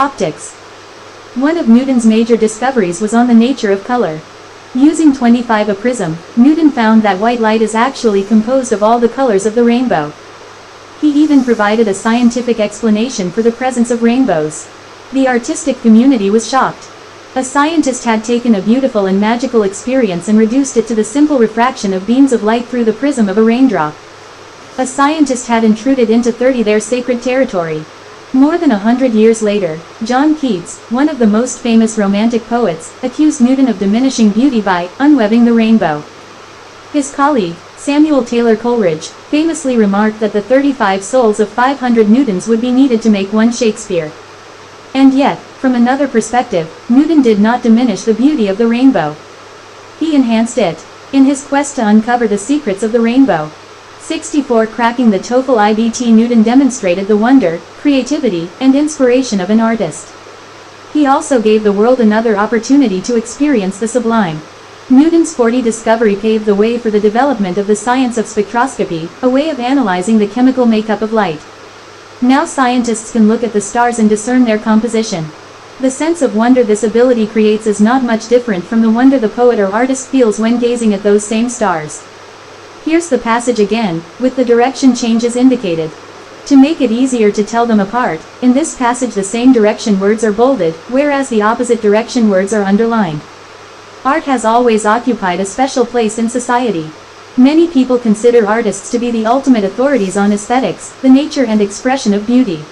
Optics. One of Newton's major discoveries was on the nature of color. Using 25 a prism, Newton found that white light is actually composed of all the colors of the rainbow. He even provided a scientific explanation for the presence of rainbows. The artistic community was shocked. A scientist had taken a beautiful and magical experience and reduced it to the simple refraction of beams of light through the prism of a raindrop. A scientist had intruded into their sacred territory. More than 100 years later, John Keats, one of the most famous Romantic poets, accused Newton of diminishing beauty by unwebbing the rainbow. His colleague, Samuel Taylor Coleridge, famously remarked that the 35 souls of 500 Newtons would be needed to make one Shakespeare. And yet, from another perspective, Newton did not diminish the beauty of the rainbow. He enhanced it. In his quest to uncover the secrets of the rainbow. 64 Cracking the TOEFL IBT, Newton demonstrated the wonder, creativity, and inspiration of an artist. He also gave the world another opportunity to experience the sublime. Newton's 40 discovery paved the way for the development of the science of spectroscopy, a way of analyzing the chemical makeup of light. Now scientists can look at the stars and discern their composition. The sense of wonder this ability creates is not much different from the wonder the poet or artist feels when gazing at those same stars. Here's the passage again, with the direction changes indicated. To make it easier to tell them apart, in this passage the same direction words are bolded, whereas the opposite direction words are underlined. Art has always occupied a special place in society. Many people consider artists to be the ultimate authorities on aesthetics, the nature and expression of beauty.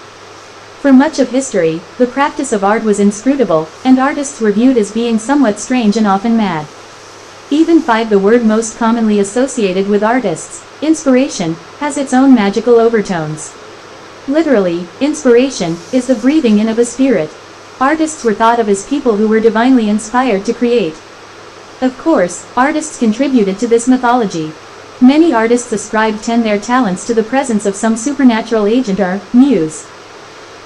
For much of history, the practice of art was inscrutable, and artists were viewed as being somewhat strange and often mad. Even 5 the word most commonly associated with artists, inspiration, has its own magical overtones. Literally, inspiration is the breathing in of a spirit. Artists were thought of as people who were divinely inspired to create. Of course, artists contributed to this mythology. Many artists ascribed their talents to the presence of some supernatural agent or muse.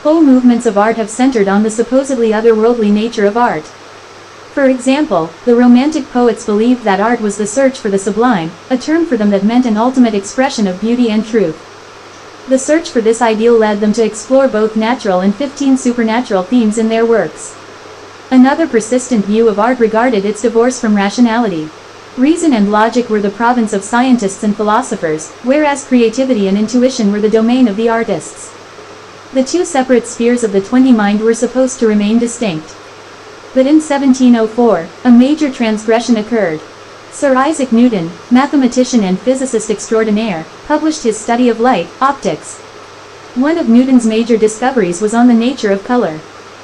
Whole movements of art have centered on the supposedly otherworldly nature of art. For example, the Romantic poets believed that art was the search for the sublime, a term for them that meant an ultimate expression of beauty and truth. The search for this ideal led them to explore both natural and 15 supernatural themes in their works. Another persistent view of art regarded its divorce from rationality. Reason and logic were the province of scientists and philosophers, whereas creativity and intuition were the domain of the artists. The two separate spheres of the 20 mind were supposed to remain distinct. But in 1704, a major transgression occurred. Sir Isaac Newton, mathematician and physicist extraordinaire, published his study of light, optics. One of Newton's major discoveries was on the nature of color.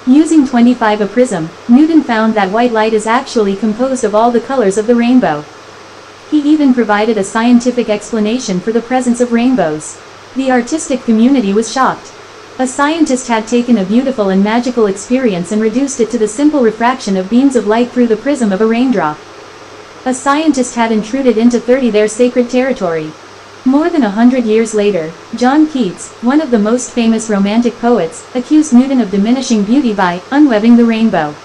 Using 25 a prism, Newton found that white light is actually composed of all the colors of the rainbow. He even provided a scientific explanation for the presence of rainbows. The artistic community was shocked. A scientist had taken a beautiful and magical experience and reduced it to the simple refraction of beams of light through the prism of a raindrop. A scientist had intruded into their sacred territory. More than 100 years later, John Keats, one of the most famous Romantic poets, accused Newton of diminishing beauty by unwebbing the rainbow.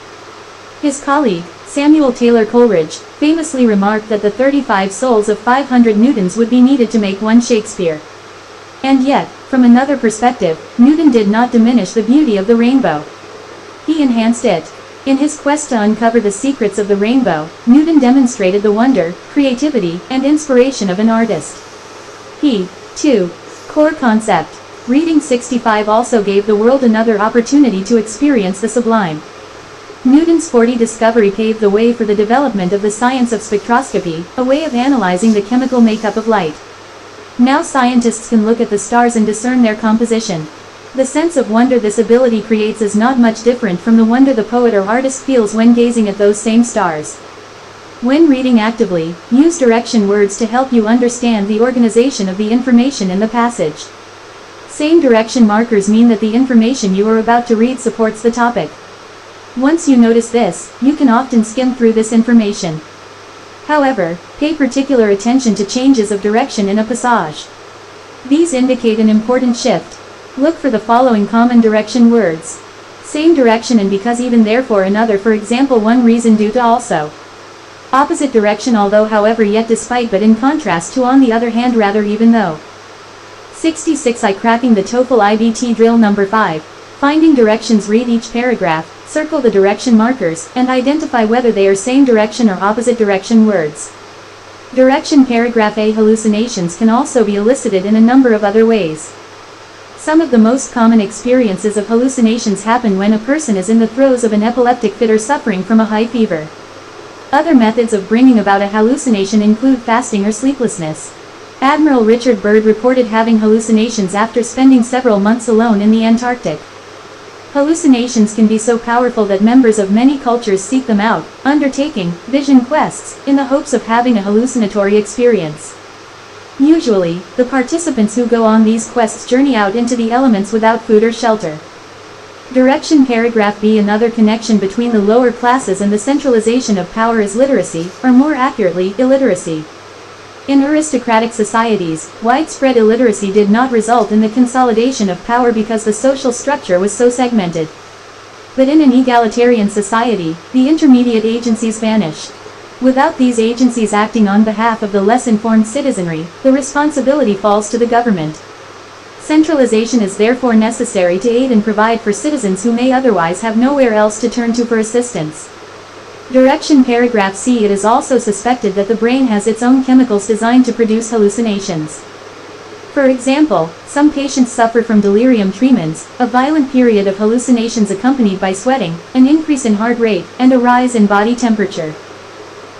His colleague, Samuel Taylor Coleridge, famously remarked that the 35 souls of 500 Newtons would be needed to make one Shakespeare. And yet, from another perspective, Newton did not diminish the beauty of the rainbow. He enhanced it. In his quest to uncover the secrets of the rainbow, Newton demonstrated the wonder, creativity, and inspiration of an artist. He, too, core concept. Reading 65 also gave the world another opportunity to experience the sublime. Newton's 40 discovery paved the way for the development of the science of spectroscopy, a way of analyzing the chemical makeup of light. Now scientists can look at the stars and discern their composition. The sense of wonder this ability creates is not much different from the wonder the poet or artist feels when gazing at those same stars. When reading actively, use direction words to help you understand the organization of the information in the passage. Same direction markers mean that the information you are about to read supports the topic. Once you notice this, you can often skim through this information. However, pay particular attention to changes of direction in a passage. These indicate an important shift. Look for the following common direction words. Same direction and because even therefore another, for example one reason due to also. Opposite direction although however yet despite but in contrast to on the other hand rather even though. 66 I cracking the TOEFL IBT drill number 5. Finding directions: read each paragraph, circle the direction markers, and identify whether they are same direction or opposite direction words. Direction paragraph A. Hallucinations can also be elicited in a number of other ways. Some of the most common experiences of hallucinations happen when a person is in the throes of an epileptic fit or suffering from a high fever. Other methods of bringing about a hallucination include fasting or sleeplessness. Admiral Richard Byrd reported having hallucinations after spending several months alone in the Antarctic. Hallucinations can be so powerful that members of many cultures seek them out, undertaking vision quests in the hopes of having a hallucinatory experience. Usually, the participants who go on these quests journey out into the elements without food or shelter. Direction paragraph B. Another connection between the lower classes and the centralization of power is literacy, or more accurately, illiteracy. In aristocratic societies, widespread illiteracy did not result in the consolidation of power because the social structure was so segmented. But in an egalitarian society, the intermediate agencies vanish. Without these agencies acting on behalf of the less informed citizenry, the responsibility falls to the government. Centralization is therefore necessary to aid and provide for citizens who may otherwise have nowhere else to turn to for assistance. Direction paragraph C. It is also suspected that the brain has its own chemicals designed to produce hallucinations. For example, some patients suffer from delirium tremens, a violent period of hallucinations accompanied by sweating, an increase in heart rate, and a rise in body temperature.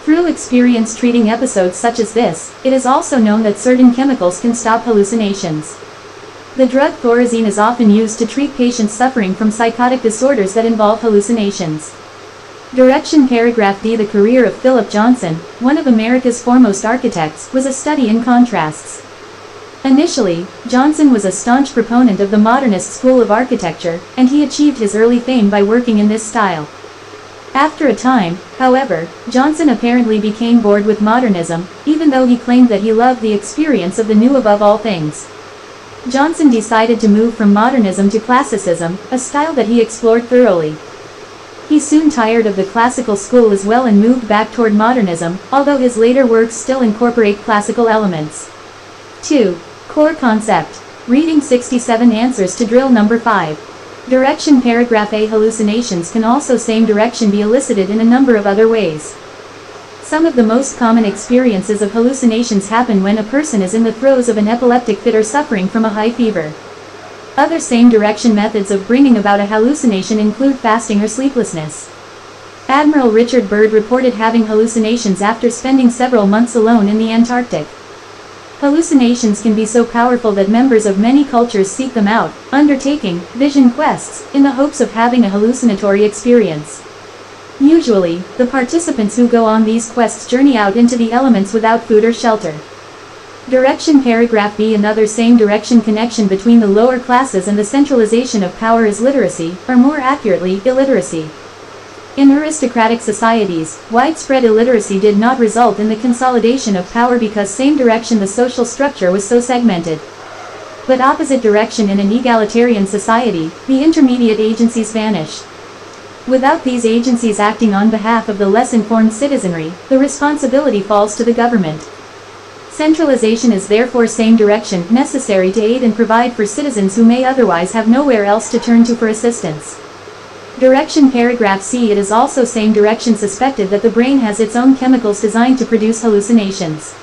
Through experience treating episodes such as this, it is also known that certain chemicals can stop hallucinations. The drug thorazine is often used to treat patients suffering from psychotic disorders that involve hallucinations. Direction paragraph D. The career of Philip Johnson, one of America's foremost architects, was a study in contrasts. Initially, Johnson was a staunch proponent of the modernist school of architecture, and he achieved his early fame by working in this style. After a time, however, Johnson apparently became bored with modernism, even though he claimed that he loved the experience of the new above all things. Johnson decided to move from modernism to classicism, a style that he explored thoroughly. He soon tired of the classical school as well and moved back toward modernism, although his later works still incorporate classical elements. 2. Core concept. Reading 67 answers to drill number 5. Direction paragraph A. Hallucinations can also same direction be elicited in a number of other ways. Some of the most common experiences of hallucinations happen when a person is in the throes of an epileptic fit or suffering from a high fever. Other same direction methods of bringing about a hallucination include fasting or sleeplessness. Admiral Richard Byrd reported having hallucinations after spending several months alone in the Antarctic. Hallucinations can be so powerful that members of many cultures seek them out, undertaking vision quests in the hopes of having a hallucinatory experience. Usually, the participants who go on these quests journey out into the elements without food or shelter. Direction paragraph B. Another same direction connection between the lower classes and the centralization of power is literacy, or more accurately, illiteracy. In aristocratic societies, widespread illiteracy did not result in the consolidation of power because same direction the social structure was so segmented. But opposite direction in an egalitarian society, the intermediate agencies vanish. Without these agencies acting on behalf of the less informed citizenry, the responsibility falls to the government. Centralization is therefore same direction, necessary to aid and provide for citizens who may otherwise have nowhere else to turn to for assistance. Direction paragraph C. It is also same direction suspected that the brain has its own chemicals designed to produce hallucinations.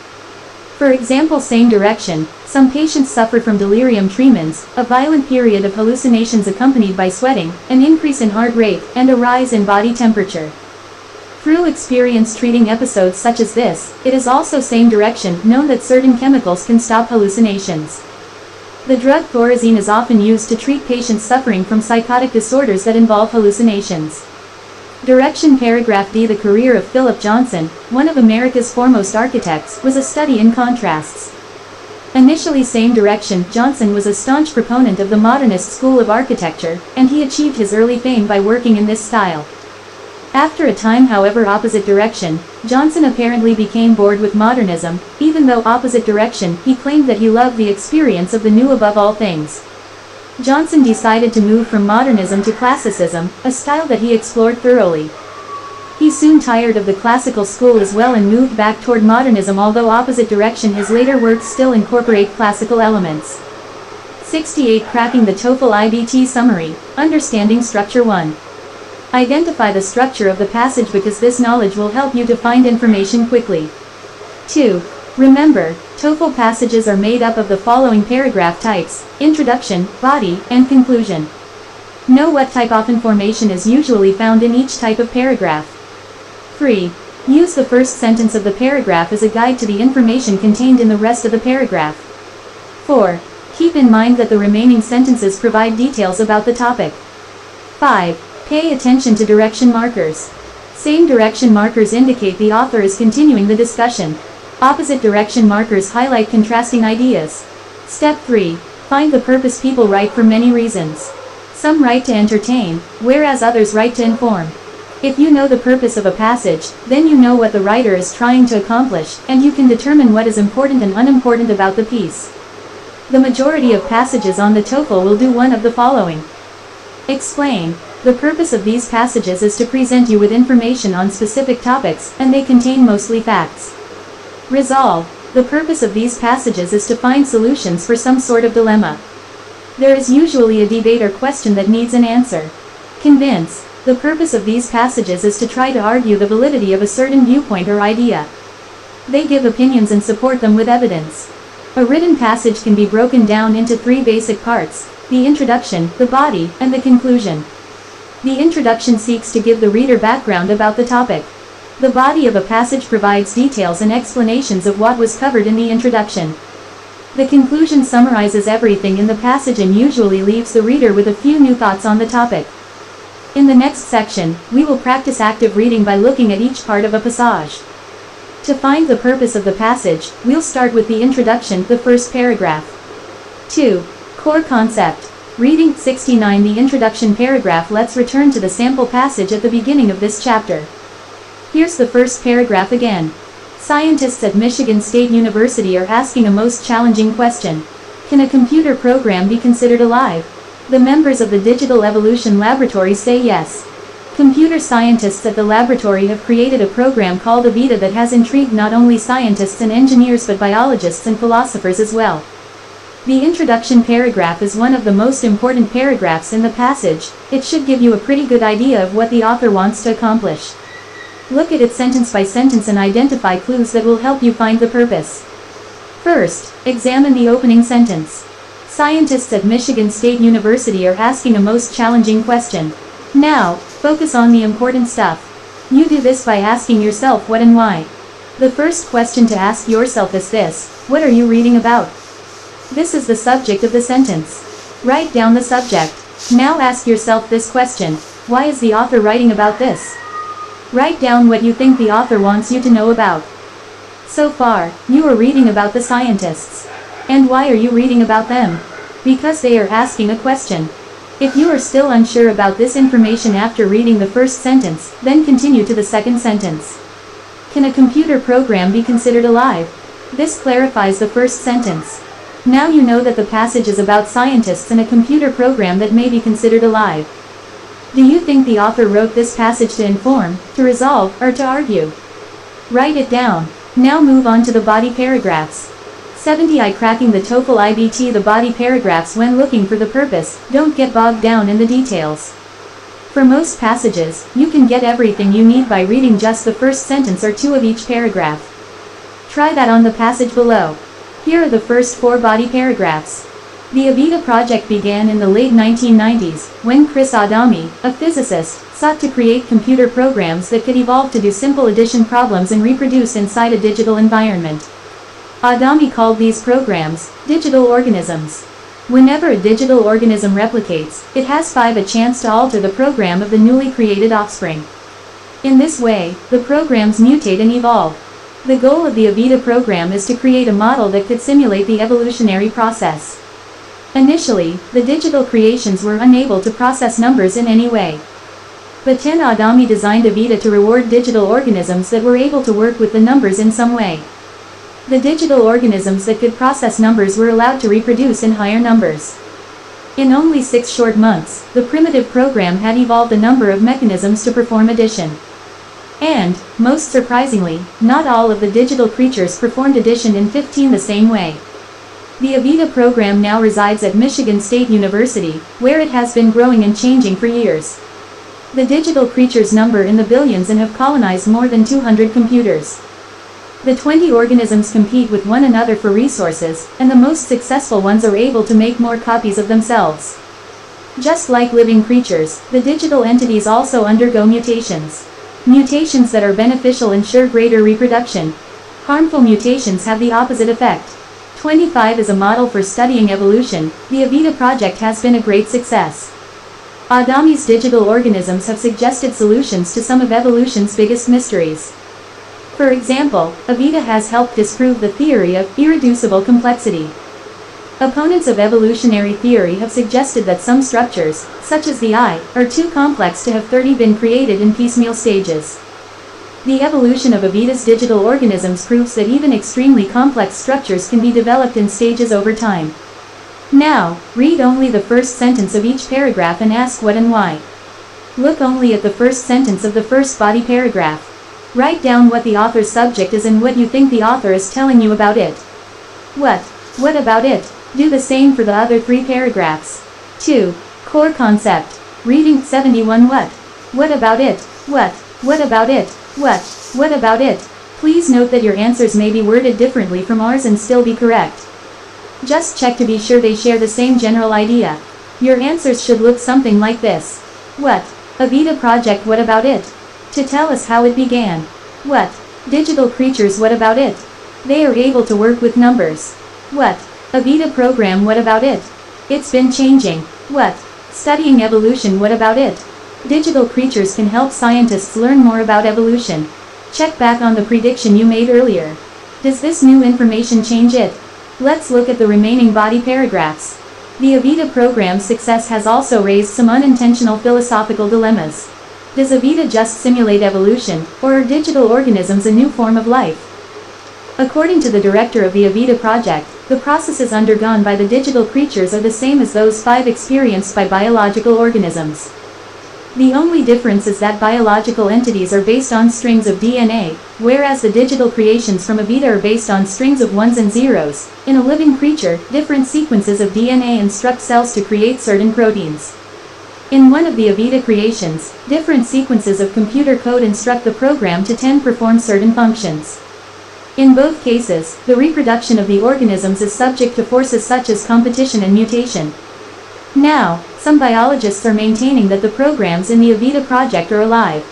For example, same direction, some patients suffer from delirium tremens, a violent period of hallucinations accompanied by sweating, an increase in heart rate, and a rise in body temperature. Through experience treating episodes such as this, it is also same direction, known that certain chemicals can stop hallucinations. The drug thorazine is often used to treat patients suffering from psychotic disorders that involve hallucinations. Direction paragraph D. The career of Philip Johnson, one of America's foremost architects, was a study in contrasts. Initially same direction, Johnson was a staunch proponent of the modernist school of architecture, and he achieved his early fame by working in this style. After a time, however, opposite direction, Johnson apparently became bored with modernism, even though opposite direction, he claimed that he loved the experience of the new above all things. Johnson decided to move from modernism to classicism, a style that he explored thoroughly. He soon tired of the classical school as well and moved back toward modernism, although opposite direction his later works still incorporate classical elements. 68. Cracking the TOEFL IBT Summary, Understanding Structure 1. Identify the structure of the passage because this knowledge will help you to find information quickly. 2. Remember, TOEFL passages are made up of the following paragraph types: introduction, body, and conclusion. Know what type of information is usually found in each type of paragraph. 3. Use the first sentence of the paragraph as a guide to the information contained in the rest of the paragraph. 4. Keep in mind that the remaining sentences provide details about the topic. 5. Pay attention to direction markers. Same direction markers indicate the author is continuing the discussion. Opposite direction markers highlight contrasting ideas. Step 3. Find the purpose. People write for many reasons. Some write to entertain, whereas others write to inform. If you know the purpose of a passage, then you know what the writer is trying to accomplish, and you can determine what is important and unimportant about the piece. The majority of passages on the TOEFL will do one of the following. Explain. The purpose of these passages is to present you with information on specific topics, and they contain mostly facts. Resolve. The purpose of these passages is to find solutions for some sort of dilemma. There is usually a debate or question that needs an answer. Convince. The purpose of these passages is to try to argue the validity of a certain viewpoint or idea. They give opinions and support them with evidence. A written passage can be broken down into 3 basic parts: the introduction, the body, and the conclusion. The introduction seeks to give the reader background about the topic. The body of a passage provides details and explanations of what was covered in the introduction. The conclusion summarizes everything in the passage and usually leaves the reader with a few new thoughts on the topic. In the next section, we will practice active reading by looking at each part of a passage. To find the purpose of the passage, we'll start with the introduction, the first paragraph. 2. Core concept. Reading 69. The introduction paragraph. Let's return to the sample passage at the beginning of this chapter. Here's the first paragraph again. Scientists at Michigan State University are asking a most challenging question. Can a computer program be considered alive? The members of the Digital Evolution Laboratory say yes. Computer scientists at the laboratory have created a program called Avita that has intrigued not only scientists and engineers but biologists and philosophers as well. The introduction paragraph is one of the most important paragraphs in the passage. It should give you a pretty good idea of what the author wants to accomplish. Look at it sentence by sentence and identify clues that will help you find the purpose. First, examine the opening sentence. Scientists at Michigan State University are asking a most challenging question. Now, focus on the important stuff. You do this by asking yourself what and why. The first question to ask yourself is this: what are you reading about? This is the subject of the sentence. Write down the subject. Now ask yourself this question: why is the author writing about this? Write down what you think the author wants you to know about. So far, you are reading about the scientists. And why are you reading about them? Because they are asking a question. If you are still unsure about this information after reading the first sentence, then continue to the second sentence. Can a computer program be considered alive? This clarifies the first sentence. Now you know that the passage is about scientists and a computer program that may be considered alive. Do you think the author wrote this passage to inform, to resolve, or to argue? Write it down. Now move on to the body paragraphs. 70. Cracking the TOEFL IBT. The body paragraphs. When looking for the purpose, don't get bogged down in the details. For most passages, you can get everything you need by reading just the first sentence or 2 of each paragraph. Try that on the passage below. Here are the first 4 body paragraphs. The Avita project began in the late 1990s, when Chris Adami, a physicist, sought to create computer programs that could evolve to do simple addition problems and reproduce inside a digital environment. Adami called these programs digital organisms. Whenever a digital organism replicates, it has 5 a chance to alter the program of the newly created offspring. In this way, the programs mutate and evolve. The goal of the Avita program is to create a model that could simulate the evolutionary process. Initially, the digital creations were unable to process numbers in any way. But then Adami designed Avita to reward digital organisms that were able to work with the numbers in some way. The digital organisms that could process numbers were allowed to reproduce in higher numbers. In only 6 short months, the primitive program had evolved a number of mechanisms to perform addition. And, most surprisingly, not all of the digital creatures performed addition in 15 the same way. The Avita program now resides at Michigan State University, where it has been growing and changing for years. The digital creatures number in the billions and have colonized more than 200 computers. The 20 organisms compete with one another for resources, and the most successful ones are able to make more copies of themselves. Just like living creatures, the digital entities also undergo mutations. Mutations that are beneficial ensure greater reproduction. Harmful mutations have the opposite effect. 25 is a model for studying evolution. The Avita project has been a great success. Adami's digital organisms have suggested solutions to some of evolution's biggest mysteries. For example, Avita has helped disprove the theory of irreducible complexity. Opponents of evolutionary theory have suggested that some structures, such as the eye, are too complex to have 30 been created in piecemeal stages. The evolution of Avita's digital organisms proves that even extremely complex structures can be developed in stages over time. Now, read only the first sentence of each paragraph and ask what and why. Look only at the first sentence of the first body paragraph. Write down what the author's subject is and what you think the author is telling you about it. What about it? Do the same for the other 3 paragraphs. 2. Core concept. Reading 71. What about it? What about it? What about it? Please note that your answers may be worded differently from ours and still be correct. Just check to be sure they share the same general idea. Your answers should look something like this. What? Avita project. What about it? To tell us how it began. What? Digital creatures. What about it? They are able to work with numbers. What? Avita program. What about it? It's been changing. What? Studying evolution. What about it? Digital creatures can help scientists learn more about evolution. Check back on the prediction you made earlier. Does this new information change it? Let's look at the remaining body paragraphs. The Avita program's success has also raised some unintentional philosophical dilemmas. Does Avita just simulate evolution, or are digital organisms a new form of life? According to the director of the Avita project, the processes undergone by the digital creatures are the same as those 5 experienced by biological organisms. The only difference is that biological entities are based on strings of DNA, whereas the digital creations from Avita are based on strings of ones and zeros. In a living creature, different sequences of DNA instruct cells to create certain proteins. In one of the Avita creations, different sequences of computer code instruct the program to perform certain functions. In both cases, the reproduction of the organisms is subject to forces such as competition and mutation. Now, some biologists are maintaining that the programs in the Avita project are alive.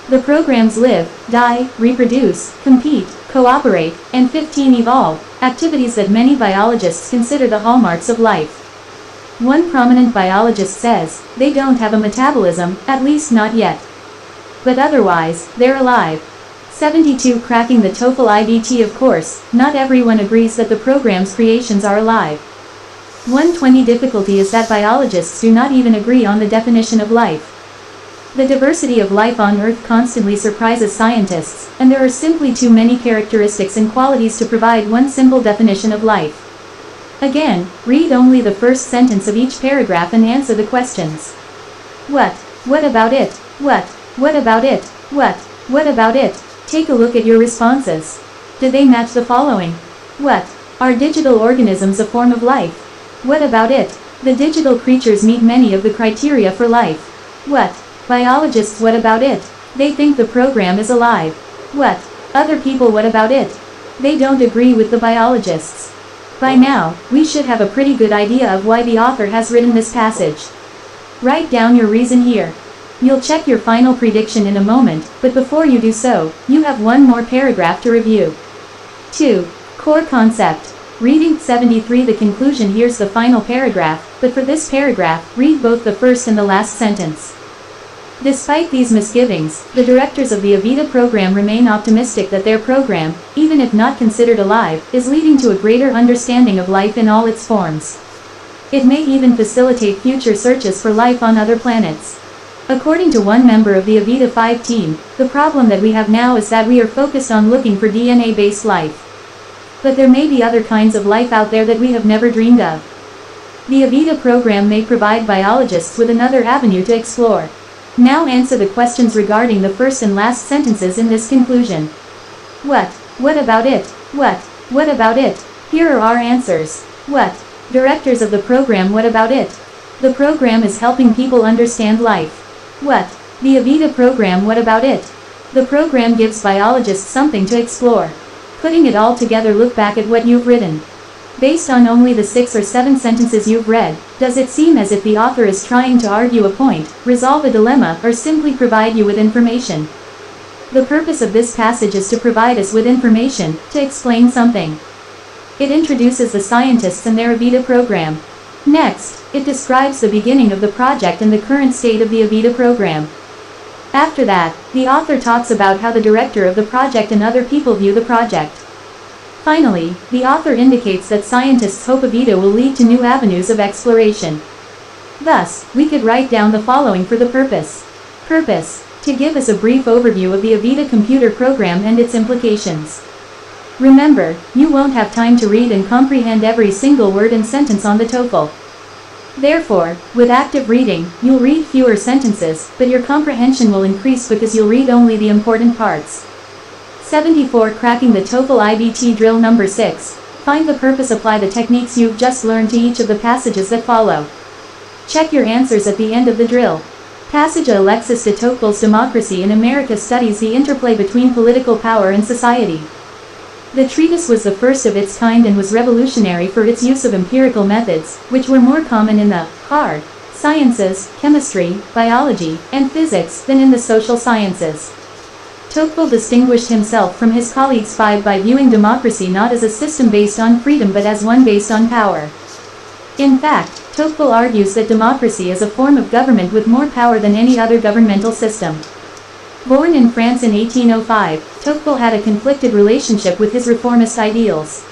The programs live, die, reproduce, compete, cooperate, and 15 evolve, activities that many biologists consider the hallmarks of life. One prominent biologist says, they don't have a metabolism, at least not yet. But otherwise, they're alive. 72. Cracking the TOEFL IBT. Of course, not everyone agrees that the program's creations are alive. 120. Difficulty is that biologists do not even agree on the definition of life. The diversity of life on Earth constantly surprises scientists, and there are simply too many characteristics and qualities to provide one simple definition of life. Again, read only the first sentence of each paragraph and answer the questions. What about it? What about it? What about it? Take a look at your responses. Do they match the following? Are digital organisms a form of life? What about it? The digital creatures meet many of the criteria for life. Biologists. What about it? They think the program is alive. Other people. What about it? They don't agree with the biologists. By now, we should have a pretty good idea of why the author has written this passage. Write down your reason here. You'll check your final prediction in a moment, but before you do so, you have one more paragraph to review. 2. Core concept. Reading 73. The conclusion. Here's the final paragraph, but for this paragraph, read both the first and the last sentence. Despite these misgivings, the directors of the Avita program remain optimistic that their program, even if not considered alive, is leading to a greater understanding of life in all its forms. It may even facilitate future searches for life on other planets. According to one member of the Avita 5 team, the problem that we have now is that we are focused on looking for DNA-based life. But there may be other kinds of life out there that we have never dreamed of. The Avita program may provide biologists with another avenue to explore. Now answer the questions regarding the first and last sentences in this conclusion. What about it? What about it? Here are our answers. What? Directors of the program, what about it? The program is helping people understand life. What? The Avita program, what about it? The program gives biologists something to explore. Putting it all together, look back at what you've written. Based on only the 6 or 7 sentences you've read, does it seem as if the author is trying to argue a point, resolve a dilemma, or simply provide you with information? The purpose of this passage is to provide us with information, to explain something. It introduces the scientists and their Avita program. Next, it describes the beginning of the project and the current state of the Avita program. After that, the author talks about how the director of the project and other people view the project. Finally, the author indicates that scientists hope Avita will lead to new avenues of exploration. Thus, we could write down the following for the purpose. Purpose: to give us a brief overview of the Avita computer program and its implications. Remember, you won't have time to read and comprehend every single word and sentence on the TOEFL. Therefore, with active reading, you'll read fewer sentences, but your comprehension will increase because you'll read only the important parts. 74. Cracking the TOEFL IBT drill number 6. Find the purpose, apply the techniques you've just learned to each of the passages that follow. Check your answers at the end of the drill. Passage A. Alexis de Tocqueville's Democracy in America studies the interplay between political power and society. The treatise was the first of its kind and was revolutionary for its use of empirical methods, which were more common in the hard sciences, chemistry, biology, and physics than in the social sciences. Tocqueville distinguished himself from his colleagues by viewing democracy not as a system based on freedom but as one based on power. In fact, Tocqueville argues that democracy is a form of government with more power than any other governmental system. Born in France in 1805, Tocqueville had a conflicted relationship with his reformist ideals.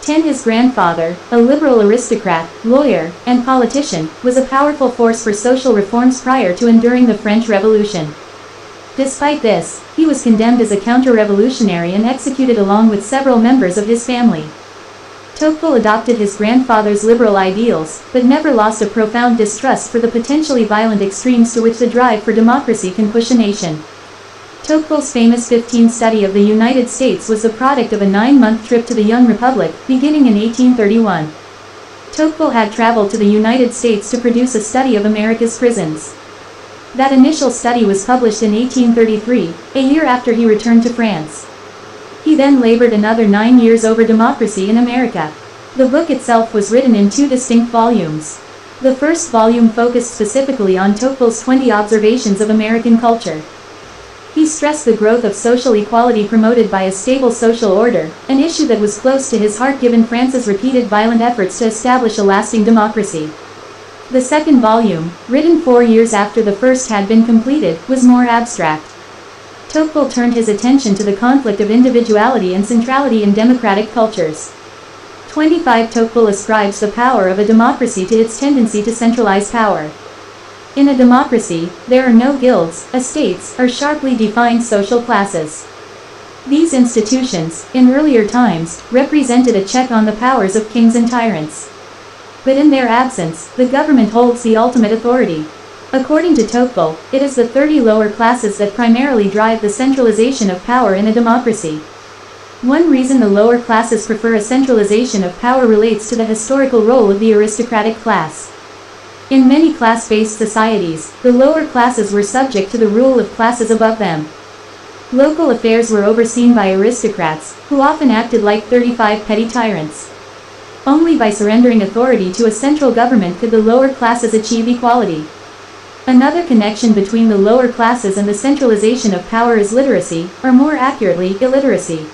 10. His grandfather, a liberal aristocrat, lawyer, and politician, was a powerful force for social reforms prior to and during the French Revolution. Despite this, he was condemned as a counter-revolutionary and executed along with several members of his family. Tocqueville adopted his grandfather's liberal ideals, but never lost a profound distrust for the potentially violent extremes to which the drive for democracy can push a nation. Tocqueville's famous 15 study of the United States was the product of a 9-month trip to the young republic, beginning in 1831. Tocqueville had traveled to the United States to produce a study of America's prisons. That initial study was published in 1833, a year after he returned to France. He then labored another 9 years over democracy in America. The book itself was written in 2 distinct volumes. The first volume focused specifically on Tocqueville's 20 observations of American culture. He stressed the growth of social equality promoted by a stable social order, an issue that was close to his heart given France's repeated violent efforts to establish a lasting democracy. The second volume, written 4 years after the first had been completed, was more abstract. Tocqueville turned his attention to the conflict of individuality and centrality in democratic cultures. 25. Tocqueville ascribes the power of a democracy to its tendency to centralize power. In a democracy, there are no guilds, estates, or sharply defined social classes. These institutions, in earlier times, represented a check on the powers of kings and tyrants. But in their absence, the government holds the ultimate authority. According to Tocqueville, it is the 30 lower classes that primarily drive the centralization of power in a democracy. One reason the lower classes prefer a centralization of power relates to the historical role of the aristocratic class. In many class-based societies, the lower classes were subject to the rule of classes above them. Local affairs were overseen by aristocrats, who often acted like 35 petty tyrants. Only by surrendering authority to a central government could the lower classes achieve equality. Another connection between the lower classes and the centralization of power is literacy, or more accurately, illiteracy.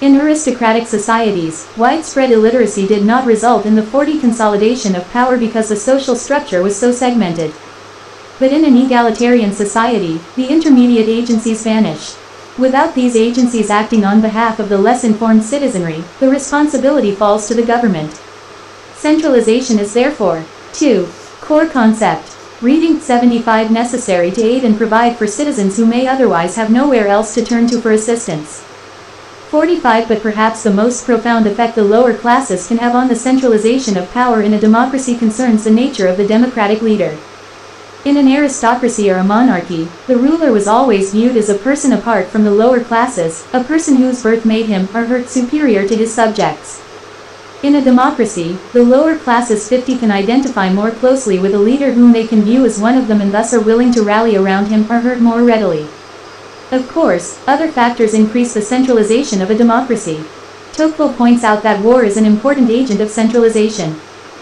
In aristocratic societies, widespread illiteracy did not result in the forced consolidation of power because the social structure was so segmented. But in an egalitarian society, the intermediate agencies vanish. Without these agencies acting on behalf of the less informed citizenry, the responsibility falls to the government. Centralization is therefore 2. Core concept. Reading 75 necessary to aid and provide for citizens who may otherwise have nowhere else to turn to for assistance. 45. But perhaps the most profound effect the lower classes can have on the centralization of power in a democracy concerns the nature of the democratic leader. In an aristocracy or a monarchy, the ruler was always viewed as a person apart from the lower classes, a person whose birth made him or her superior to his subjects. In a democracy, the lower classes 50 can identify more closely with a leader whom they can view as one of them and thus are willing to rally around him or her more readily. Of course, other factors increase the centralization of a democracy. TOEFL points out that war is an important agent of centralization.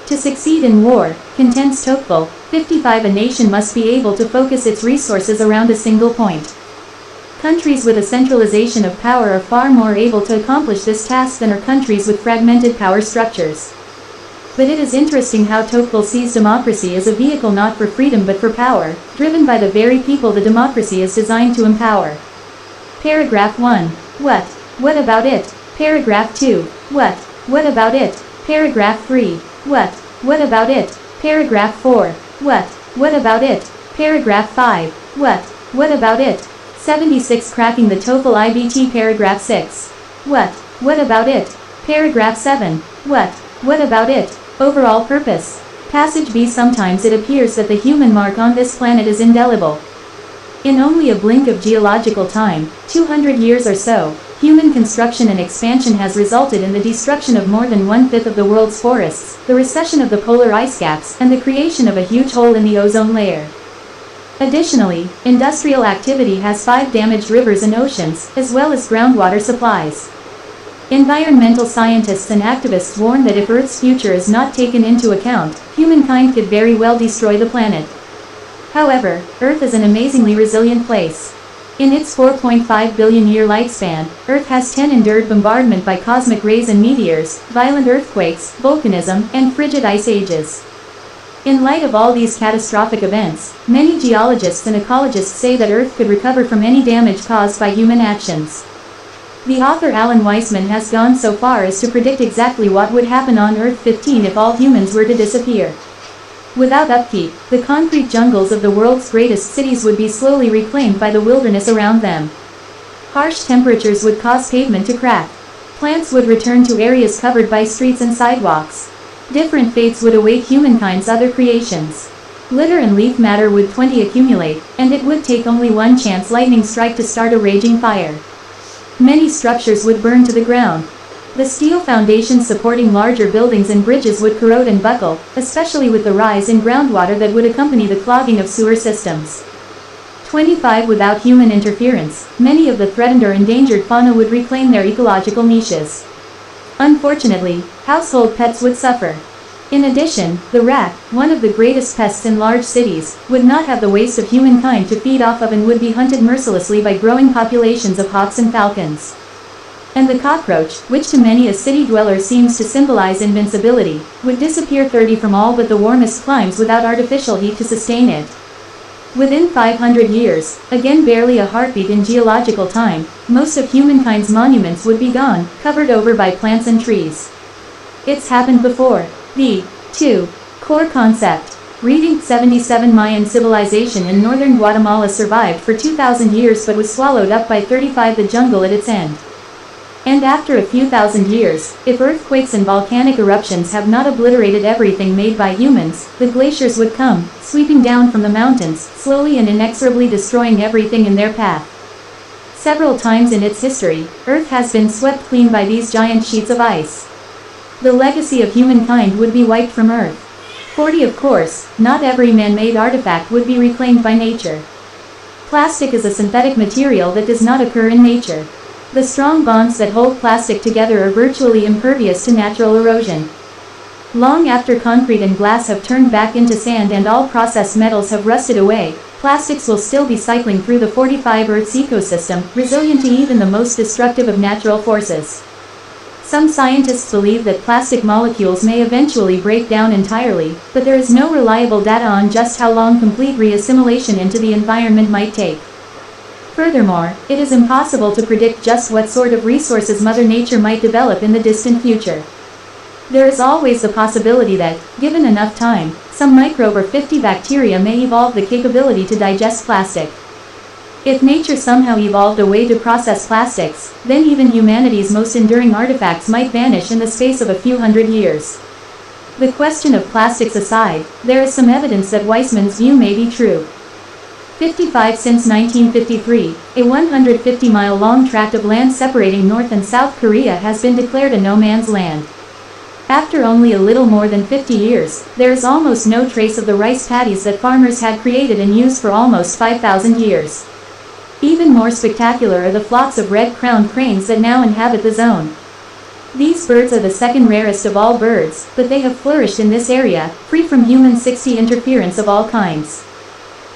To succeed in war, contends TOEFL, 55 a nation must be able to focus its resources around a single point. Countries with a centralization of power are far more able to accomplish this task than are countries with fragmented power structures. But it is interesting how TOEFL sees democracy as a vehicle not for freedom but for power, driven by the very people the democracy is designed to empower. Paragraph 1. What? What about it? Paragraph 2. What? What about it? Paragraph 3. What? What about it? Paragraph 4. What? What about it? Paragraph 5. What? What about it? 76 Cracking the TOEFL IBT. Paragraph 6. What? What about it? Paragraph 7. What? What about it? Overall purpose. Passage B. Sometimes it appears that the human mark on this planet is indelible. In only a blink of geological time, 200 years or so, human construction and expansion has resulted in the destruction of more than one-fifth of the world's forests, the recession of the polar ice caps, and the creation of a huge hole in the ozone layer. Additionally, industrial activity has 5 damaged rivers and oceans, as well as groundwater supplies. Environmental scientists and activists warn that if Earth's future is not taken into account, humankind could very well destroy the planet. However, Earth is an amazingly resilient place. In its 4.5 billion-year lifespan, Earth has endured bombardment by cosmic rays and meteors, violent earthquakes, volcanism, and frigid ice ages. In light of all these catastrophic events, many geologists and ecologists say that Earth could recover from any damage caused by human actions. The author Alan Weisman has gone so far as to predict exactly what would happen on Earth 15 if all humans were to disappear. Without upkeep, the concrete jungles of the world's greatest cities would be slowly reclaimed by the wilderness around them. Harsh temperatures would cause pavement to crack. Plants would return to areas covered by streets and sidewalks. Different fates would await humankind's other creations. Litter and leaf matter would accumulate, and it would take only one chance lightning strike to start a raging fire. Many structures would burn to the ground. The steel foundations supporting larger buildings and bridges would corrode and buckle, especially with the rise in groundwater that would accompany the clogging of sewer systems. 25 Without human interference, many of the threatened or endangered fauna would reclaim their ecological niches. Unfortunately, household pets would suffer. In addition, the rat, one of the greatest pests in large cities, would not have the waste of humankind to feed off of and would be hunted mercilessly by growing populations of hawks and falcons. And the cockroach, which to many a city dweller seems to symbolize invincibility, would disappear 30 from all but the warmest climes without artificial heat to sustain it. Within 500 years, again barely a heartbeat in geological time, most of humankind's monuments would be gone, covered over by plants and trees. It's happened before. The 2. Core concept. Reading 77 Mayan civilization in northern Guatemala survived for 2,000 years but was swallowed up by 35 the jungle at its end. And after a few thousand years, if earthquakes and volcanic eruptions have not obliterated everything made by humans, the glaciers would come, sweeping down from the mountains, slowly and inexorably destroying everything in their path. Several times in its history, Earth has been swept clean by these giant sheets of ice. The legacy of humankind would be wiped from Earth. 40 Of course, not every man-made artifact would be reclaimed by nature. Plastic is a synthetic material that does not occur in nature. The strong bonds that hold plastic together are virtually impervious to natural erosion. Long after concrete and glass have turned back into sand and all processed metals have rusted away, plastics will still be cycling through the 45 Earth's ecosystem, resilient to even the most destructive of natural forces. Some scientists believe that plastic molecules may eventually break down entirely, but there is no reliable data on just how long complete re-assimilation into the environment might take. Furthermore, it is impossible to predict just what sort of resources Mother Nature might develop in the distant future. There is always the possibility that, given enough time, some microbe or 50 bacteria may evolve the capability to digest plastic. If nature somehow evolved a way to process plastics, then even humanity's most enduring artifacts might vanish in the space of a few hundred years. The question of plastics aside, there is some evidence that Weisman's view may be true. 55 Since 1953, a 150-mile-long tract of land separating North and South Korea has been declared a no-man's land. After only a little more than 50 years, there is almost no trace of the rice paddies that farmers had created and used for almost 5,000 years. Even more spectacular are the flocks of red-crowned cranes that now inhabit the zone. These birds are the second rarest of all birds, but they have flourished in this area, free from human 60 interference of all kinds.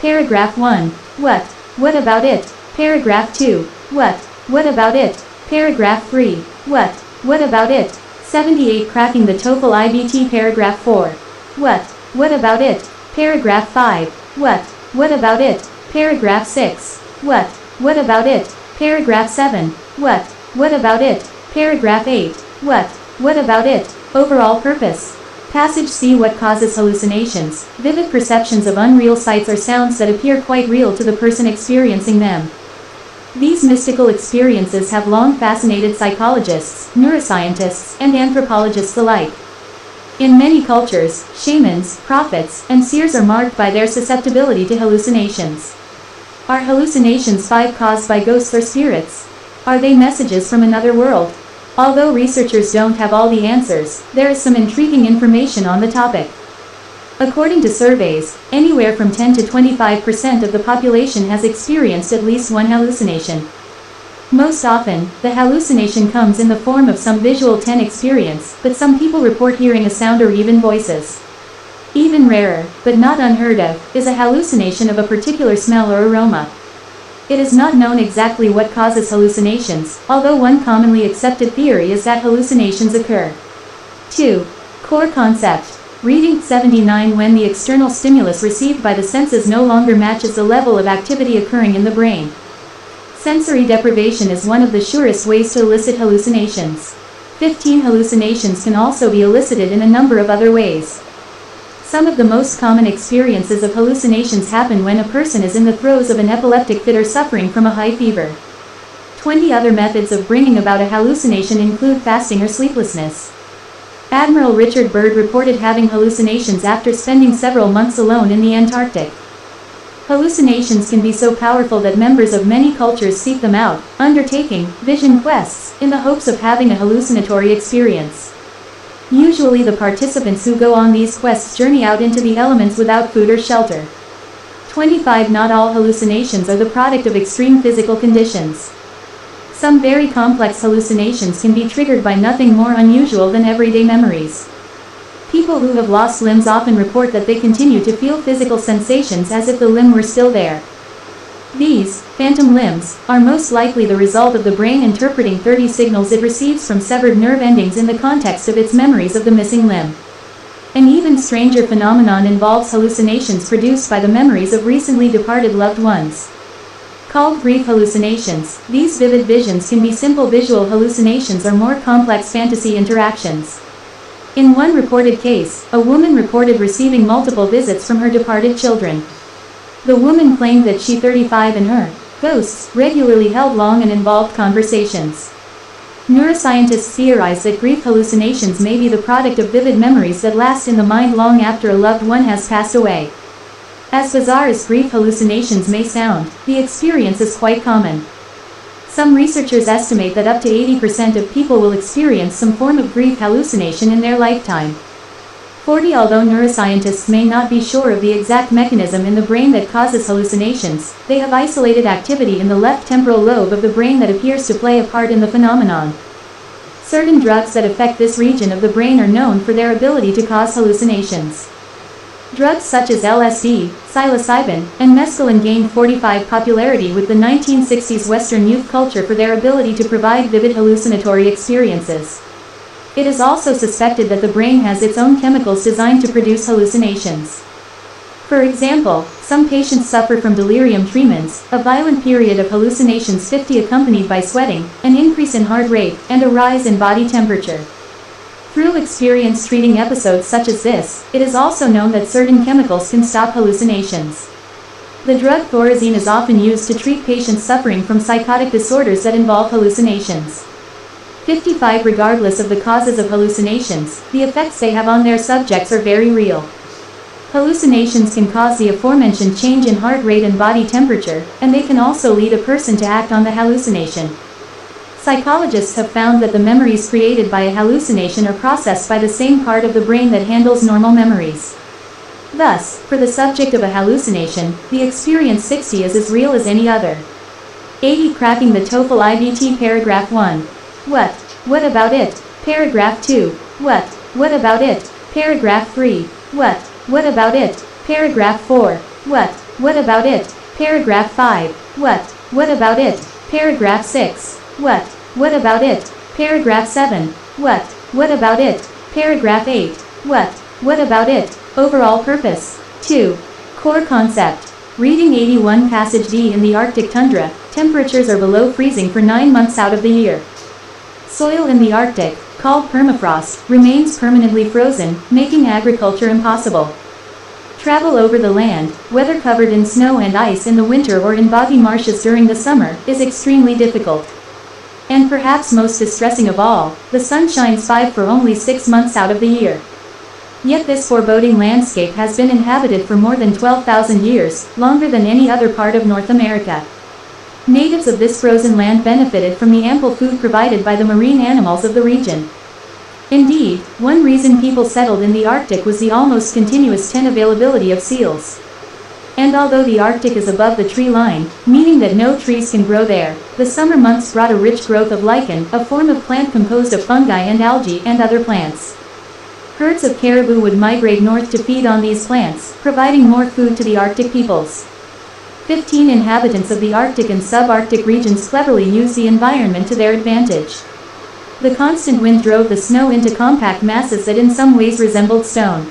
Paragraph 1. What? What about it? Paragraph 2. What? What about it? Paragraph 3. What? What about it? 78 Cracking the TOEFL IBT. Paragraph 4. What? What about it? Paragraph 5. What? What about it? Paragraph 6. What? What about it? Paragraph 7. What? What about it? Paragraph 8. What? What about it? Overall purpose. Passage C. What causes hallucinations? Vivid perceptions of unreal sights or sounds that appear quite real to the person experiencing them. These mystical experiences have long fascinated psychologists, neuroscientists, and anthropologists alike. In many cultures, shamans, prophets, and seers are marked by their susceptibility to hallucinations. Are hallucinations caused by ghosts or spirits? Are they messages from another world? Although researchers don't have all the answers, there is some intriguing information on the topic. According to surveys, anywhere from 10 to 25% of the population has experienced at least one hallucination. Most often, the hallucination comes in the form of some visual experience, but some people report hearing a sound or even voices. Even rarer, but not unheard of, is a hallucination of a particular smell or aroma. It is not known exactly what causes hallucinations, although one commonly accepted theory is that hallucinations occur. 2. Core concept. Reading 79 When the external stimulus received by the senses no longer matches the level of activity occurring in the brain. Sensory deprivation is one of the surest ways to elicit hallucinations. 15 Hallucinations can also be elicited in a number of other ways. Some of the most common experiences of hallucinations happen when a person is in the throes of an epileptic fit or suffering from a high fever. 20 other methods of bringing about a hallucination include fasting or sleeplessness. Admiral Richard Byrd reported having hallucinations after spending several months alone in the Antarctic. Hallucinations can be so powerful that members of many cultures seek them out, undertaking vision quests in the hopes of having a hallucinatory experience. Usually the participants who go on these quests journey out into the elements without food or shelter. 25 Not all hallucinations are the product of extreme physical conditions. Some very complex hallucinations can be triggered by nothing more unusual than everyday memories. People who have lost limbs often report that they continue to feel physical sensations as if the limb were still there. These, phantom limbs, are most likely the result of the brain interpreting 30 signals it receives from severed nerve endings in the context of its memories of the missing limb. An even stranger phenomenon involves hallucinations produced by the memories of recently departed loved ones. Called brief hallucinations, these vivid visions can be simple visual hallucinations or more complex fantasy interactions. In one reported case, a woman reported receiving multiple visits from her departed children. The woman claimed that she, 35, and her ghosts regularly held long and involved conversations. Neuroscientists theorize that grief hallucinations may be the product of vivid memories that last in the mind long after a loved one has passed away. As bizarre as grief hallucinations may sound, the experience is quite common. Some researchers estimate that up to 80% of people will experience some form of grief hallucination in their lifetime. 40 Although neuroscientists may not be sure of the exact mechanism in the brain that causes hallucinations, they have isolated activity in the left temporal lobe of the brain that appears to play a part in the phenomenon. Certain drugs that affect this region of the brain are known for their ability to cause hallucinations. Drugs such as LSD, psilocybin, and mescaline gained 45 popularity with the 1960s Western youth culture for their ability to provide vivid hallucinatory experiences. It is also suspected that the brain has its own chemicals designed to produce hallucinations. For example, some patients suffer from delirium tremens, a violent period of hallucinations 50 accompanied by sweating, an increase in heart rate, and a rise in body temperature. Through experience treating episodes such as this, it is also known that certain chemicals can stop hallucinations. The drug thorazine is often used to treat patients suffering from psychotic disorders that involve hallucinations. 55 Regardless of the causes of hallucinations, the effects they have on their subjects are very real. Hallucinations can cause the aforementioned change in heart rate and body temperature, and they can also lead a person to act on the hallucination. Psychologists have found that the memories created by a hallucination are processed by the same part of the brain that handles normal memories. Thus, for the subject of a hallucination, the experience 60 is as real as any other. 80. Cracking the TOEFL IBT. Paragraph 1. What? What about it? Paragraph 2. What? What about it? Paragraph 3. What? What about it? Paragraph 4. What? What about it? Paragraph 5. What? What about it? Paragraph 6. What? What about it? Paragraph 7. What? What about it? Paragraph 8. What? What about it? Overall purpose. 2. Core concept. Reading 81. Passage D. In the Arctic tundra, temperatures are below freezing for 9 months out of the year. Soil in the Arctic, called permafrost, remains permanently frozen, making agriculture impossible. Travel over the land, whether covered in snow and ice in the winter or in boggy marshes during the summer, is extremely difficult. And perhaps most distressing of all, the sun shines 5 for only 6 months out of the year. Yet this foreboding landscape has been inhabited for more than 12,000 years, longer than any other part of North America. Natives of this frozen land benefited from the ample food provided by the marine animals of the region. Indeed, one reason people settled in the Arctic was the almost continuous availability of seals. And although the Arctic is above the tree line, meaning that no trees can grow there, the summer months brought a rich growth of lichen, a form of plant composed of fungi and algae and other plants. Herds of caribou would migrate north to feed on these plants, providing more food to the Arctic peoples. 15 inhabitants of the Arctic and subarctic regions cleverly used the environment to their advantage. The constant wind drove the snow into compact masses that in some ways resembled stone.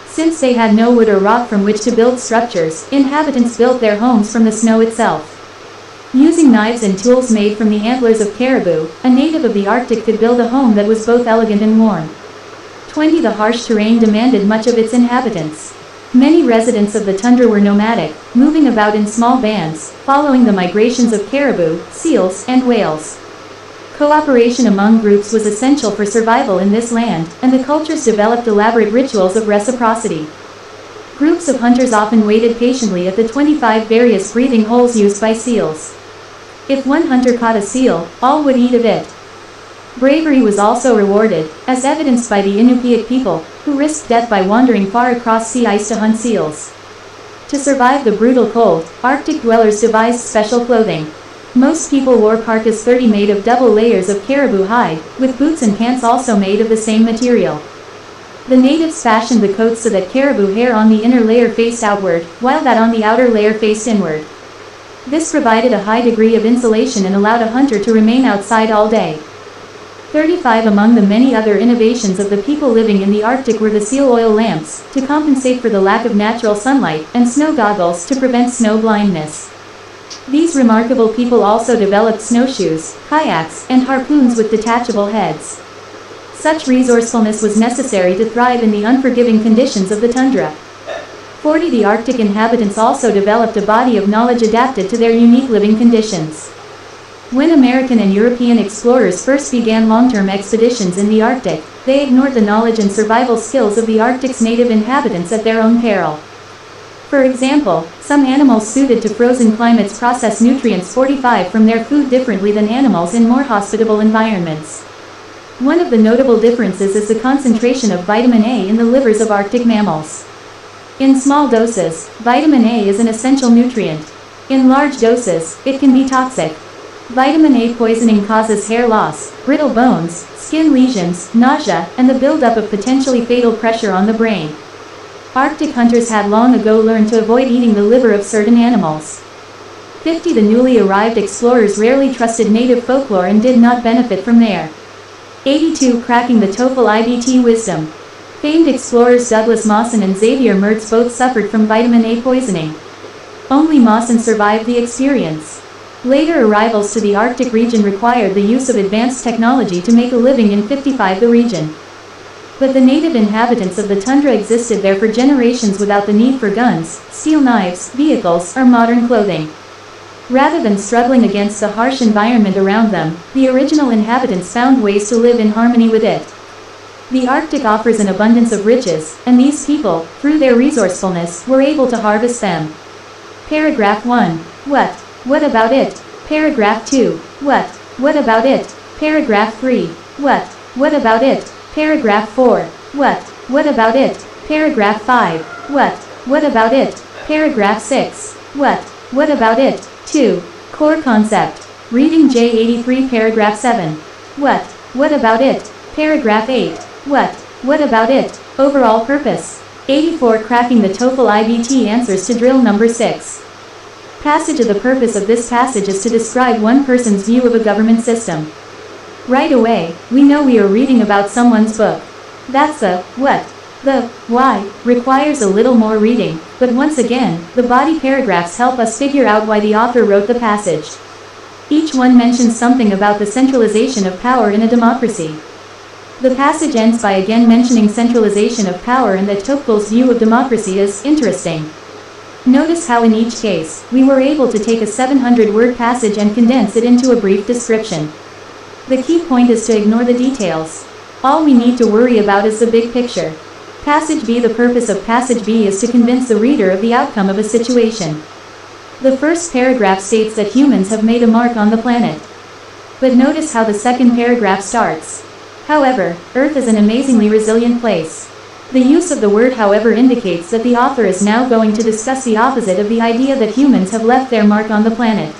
Since they had no wood or rock from which to build structures, inhabitants built their homes from the snow itself. Using knives and tools made from the antlers of caribou, a native of the Arctic could build a home that was both elegant and warm. 20. The harsh terrain demanded much of its inhabitants. Many residents of the tundra were nomadic, moving about in small bands, following the migrations of caribou, seals, and whales. Cooperation among groups was essential for survival in this land, and the cultures developed elaborate rituals of reciprocity. Groups of hunters often waited patiently at the 25 various breathing holes used by seals. If one hunter caught a seal, all would eat of it. Bravery was also rewarded, as evidenced by the Inupiat people, who risked death by wandering far across sea ice to hunt seals. To survive the brutal cold, Arctic dwellers devised special clothing. Most people wore parkas 30 made of double layers of caribou hide, with boots and pants also made of the same material. The natives fashioned the coats so that caribou hair on the inner layer faced outward, while that on the outer layer faced inward. This provided a high degree of insulation and allowed a hunter to remain outside all day. 35. Among the many other innovations of the people living in the Arctic were the seal oil lamps, to compensate for the lack of natural sunlight, and snow goggles to prevent snow blindness. These remarkable people also developed snowshoes, kayaks, and harpoons with detachable heads. Such resourcefulness was necessary to thrive in the unforgiving conditions of the tundra. 40. The Arctic inhabitants also developed a body of knowledge adapted to their unique living conditions. When American and European explorers first began long-term expeditions in the Arctic, they ignored the knowledge and survival skills of the Arctic's native inhabitants at their own peril. For example, some animals suited to frozen climates process nutrients 45 from their food differently than animals in more hospitable environments. One of the notable differences is the concentration of vitamin A in the livers of Arctic mammals. In small doses, vitamin A is an essential nutrient. In large doses, it can be toxic. Vitamin A poisoning causes hair loss, brittle bones, skin lesions, nausea, and the buildup of potentially fatal pressure on the brain. Arctic hunters had long ago learned to avoid eating the liver of certain animals. 50. The newly arrived explorers rarely trusted native folklore and did not benefit from their 82. Cracking the TOEFL IBT wisdom. Famed explorers Douglas Mawson and Xavier Mertz both suffered from vitamin A poisoning. Only Mawson survived the experience. Later arrivals to the Arctic region required the use of advanced technology to make a living in 55 the region. But the native inhabitants of the tundra existed there for generations without the need for guns, steel knives, vehicles, or modern clothing. Rather than struggling against the harsh environment around them, the original inhabitants found ways to live in harmony with it. The Arctic offers an abundance of riches, and these people, through their resourcefulness, were able to harvest them. Paragraph 1. What? What about it? Paragraph 2. What? What about it? Paragraph 3. What? What about it? Paragraph 4. What? What about it? Paragraph 5. What? What about it? Paragraph 6. What? What about it? 2. Core concept. Reading J83 paragraph 7. What? What about it? Paragraph 8. What? What about it? Overall purpose. 84 Cracking the TOEFL IBT answers to drill number 6. Passage. The purpose of this passage is to describe one person's view of a government system. Right away, we know we are reading about someone's book. That's a what. The why requires a little more reading, but once again, the body paragraphs help us figure out why the author wrote the passage. Each one mentions something about the centralization of power in a democracy. The passage ends by again mentioning centralization of power and that Tocqueville's view of democracy is interesting. Notice how in each case, we were able to take a 700-word passage and condense it into a brief description. The key point is to ignore the details. All we need to worry about is the big picture. Passage B. The purpose of passage B is to convince the reader of the outcome of a situation. The first paragraph states that humans have made a mark on the planet. But notice how the second paragraph starts. However, Earth is an amazingly resilient place. The use of the word however indicates that the author is now going to discuss the opposite of the idea that humans have left their mark on the planet.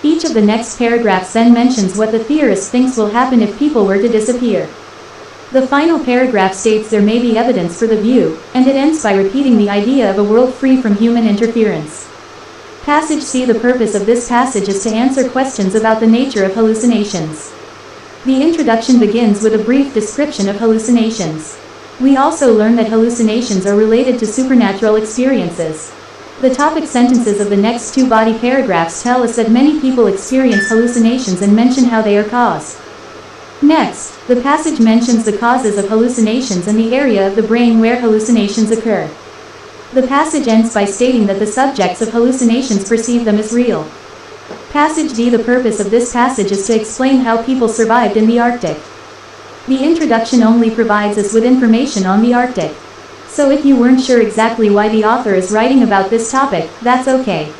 Each of the next paragraphs then mentions what the theorist thinks will happen if people were to disappear. The final paragraph states there may be evidence for the view, and it ends by repeating the idea of a world free from human interference. Passage C. The purpose of this passage is to answer questions about the nature of hallucinations. The introduction begins with a brief description of hallucinations. We also learn that hallucinations are related to supernatural experiences. The topic sentences of the next two body paragraphs tell us that many people experience hallucinations and mention how they are caused. Next, the passage mentions the causes of hallucinations and the area of the brain where hallucinations occur. The passage ends by stating that the subjects of hallucinations perceive them as real. Passage D. The purpose of this passage is to explain how people survived in the Arctic. The introduction only provides us with information on the Arctic. So if you weren't sure exactly why the author is writing about this topic, that's okay.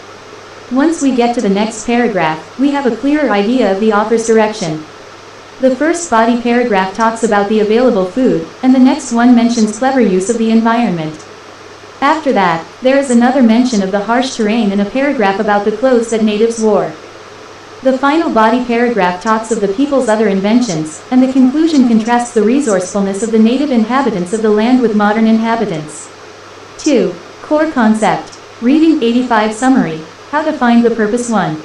Once we get to the next paragraph, we have a clearer idea of the author's direction. The first body paragraph talks about the available food, and the next one mentions clever use of the environment. After that, there is another mention of the harsh terrain and a paragraph about the clothes that natives wore. The final body paragraph talks of the people's other inventions, and the conclusion contrasts the resourcefulness of the native inhabitants of the land with modern inhabitants. 2. Core concept. Reading 85 Summary. How to find the purpose 1.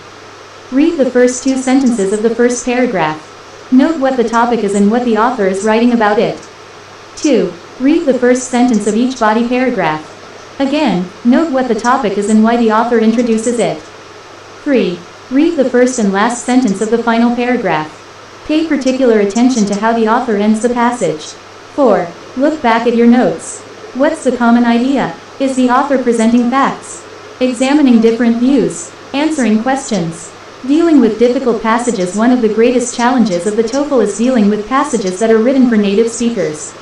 Read the first two sentences of the first paragraph. Note what the topic is and what the author is writing about it. 2. Read the first sentence of each body paragraph. Again, note what the topic is and why the author introduces it. 3. Read the first and last sentence of the final paragraph. Pay particular attention to how the author ends the passage. 4. Look back at your notes. What's the common idea? Is the author presenting facts? Examining different views? Answering questions? Dealing with difficult passages. One of the greatest challenges of the TOEFL is dealing with passages that are written for native speakers.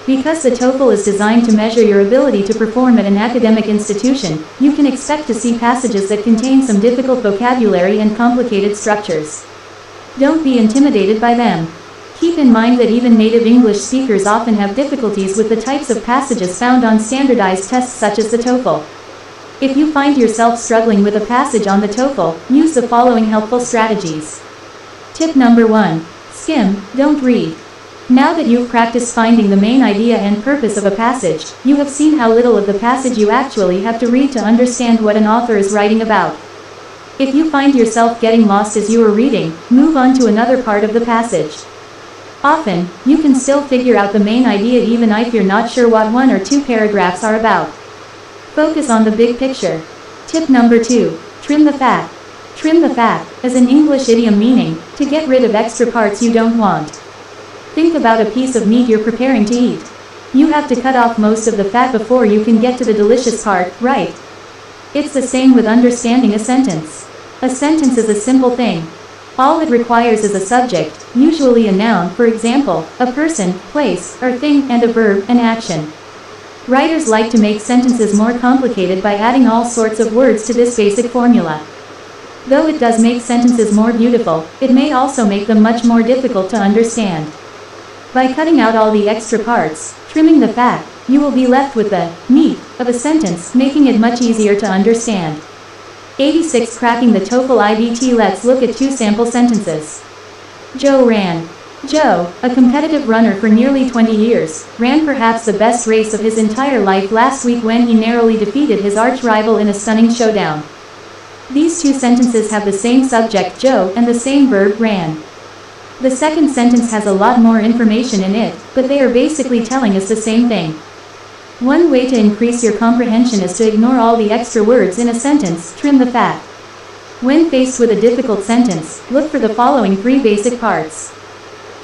Because the TOEFL is designed to measure your ability to perform at an academic institution, you can expect to see passages that contain some difficult vocabulary and complicated structures. Don't be intimidated by them. Keep in mind that even native English speakers often have difficulties with the types of passages found on standardized tests such as the TOEFL. If you find yourself struggling with a passage on the TOEFL, use the following helpful strategies. Tip number 1. Skim, don't read. Now that you've practiced finding the main idea and purpose of a passage, you have seen how little of the passage you actually have to read to understand what an author is writing about. If you find yourself getting lost as you are reading, move on to another part of the passage. Often, you can still figure out the main idea even if you're not sure what one or two paragraphs are about. Focus on the big picture. Tip number 2. Trim the fat. Trim the fat, is an English idiom meaning, to get rid of extra parts you don't want. Think about a piece of meat you're preparing to eat. You have to cut off most of the fat before you can get to the delicious part, right? It's the same with understanding a sentence. A sentence is a simple thing. All it requires is a subject, usually a noun, for example, a person, place, or thing, and a verb, an action. Writers like to make sentences more complicated by adding all sorts of words to this basic formula. Though it does make sentences more beautiful, it may also make them much more difficult to understand. By cutting out all the extra parts, trimming the fat, you will be left with the meat of a sentence, making it much easier to understand. 86. Cracking the TOEFL IBT. Let's look at 2 sample sentences. Joe ran. Joe, a competitive runner for nearly 20 years, ran perhaps the best race of his entire life last week when he narrowly defeated his arch-rival in a stunning showdown. These 2 sentences have the same subject, Joe, and the same verb, ran. The second sentence has a lot more information in it, but they are basically telling us the same thing. One way to increase your comprehension is to ignore all the extra words in a sentence, trim the fat. When faced with a difficult sentence, look for the following 3 basic parts.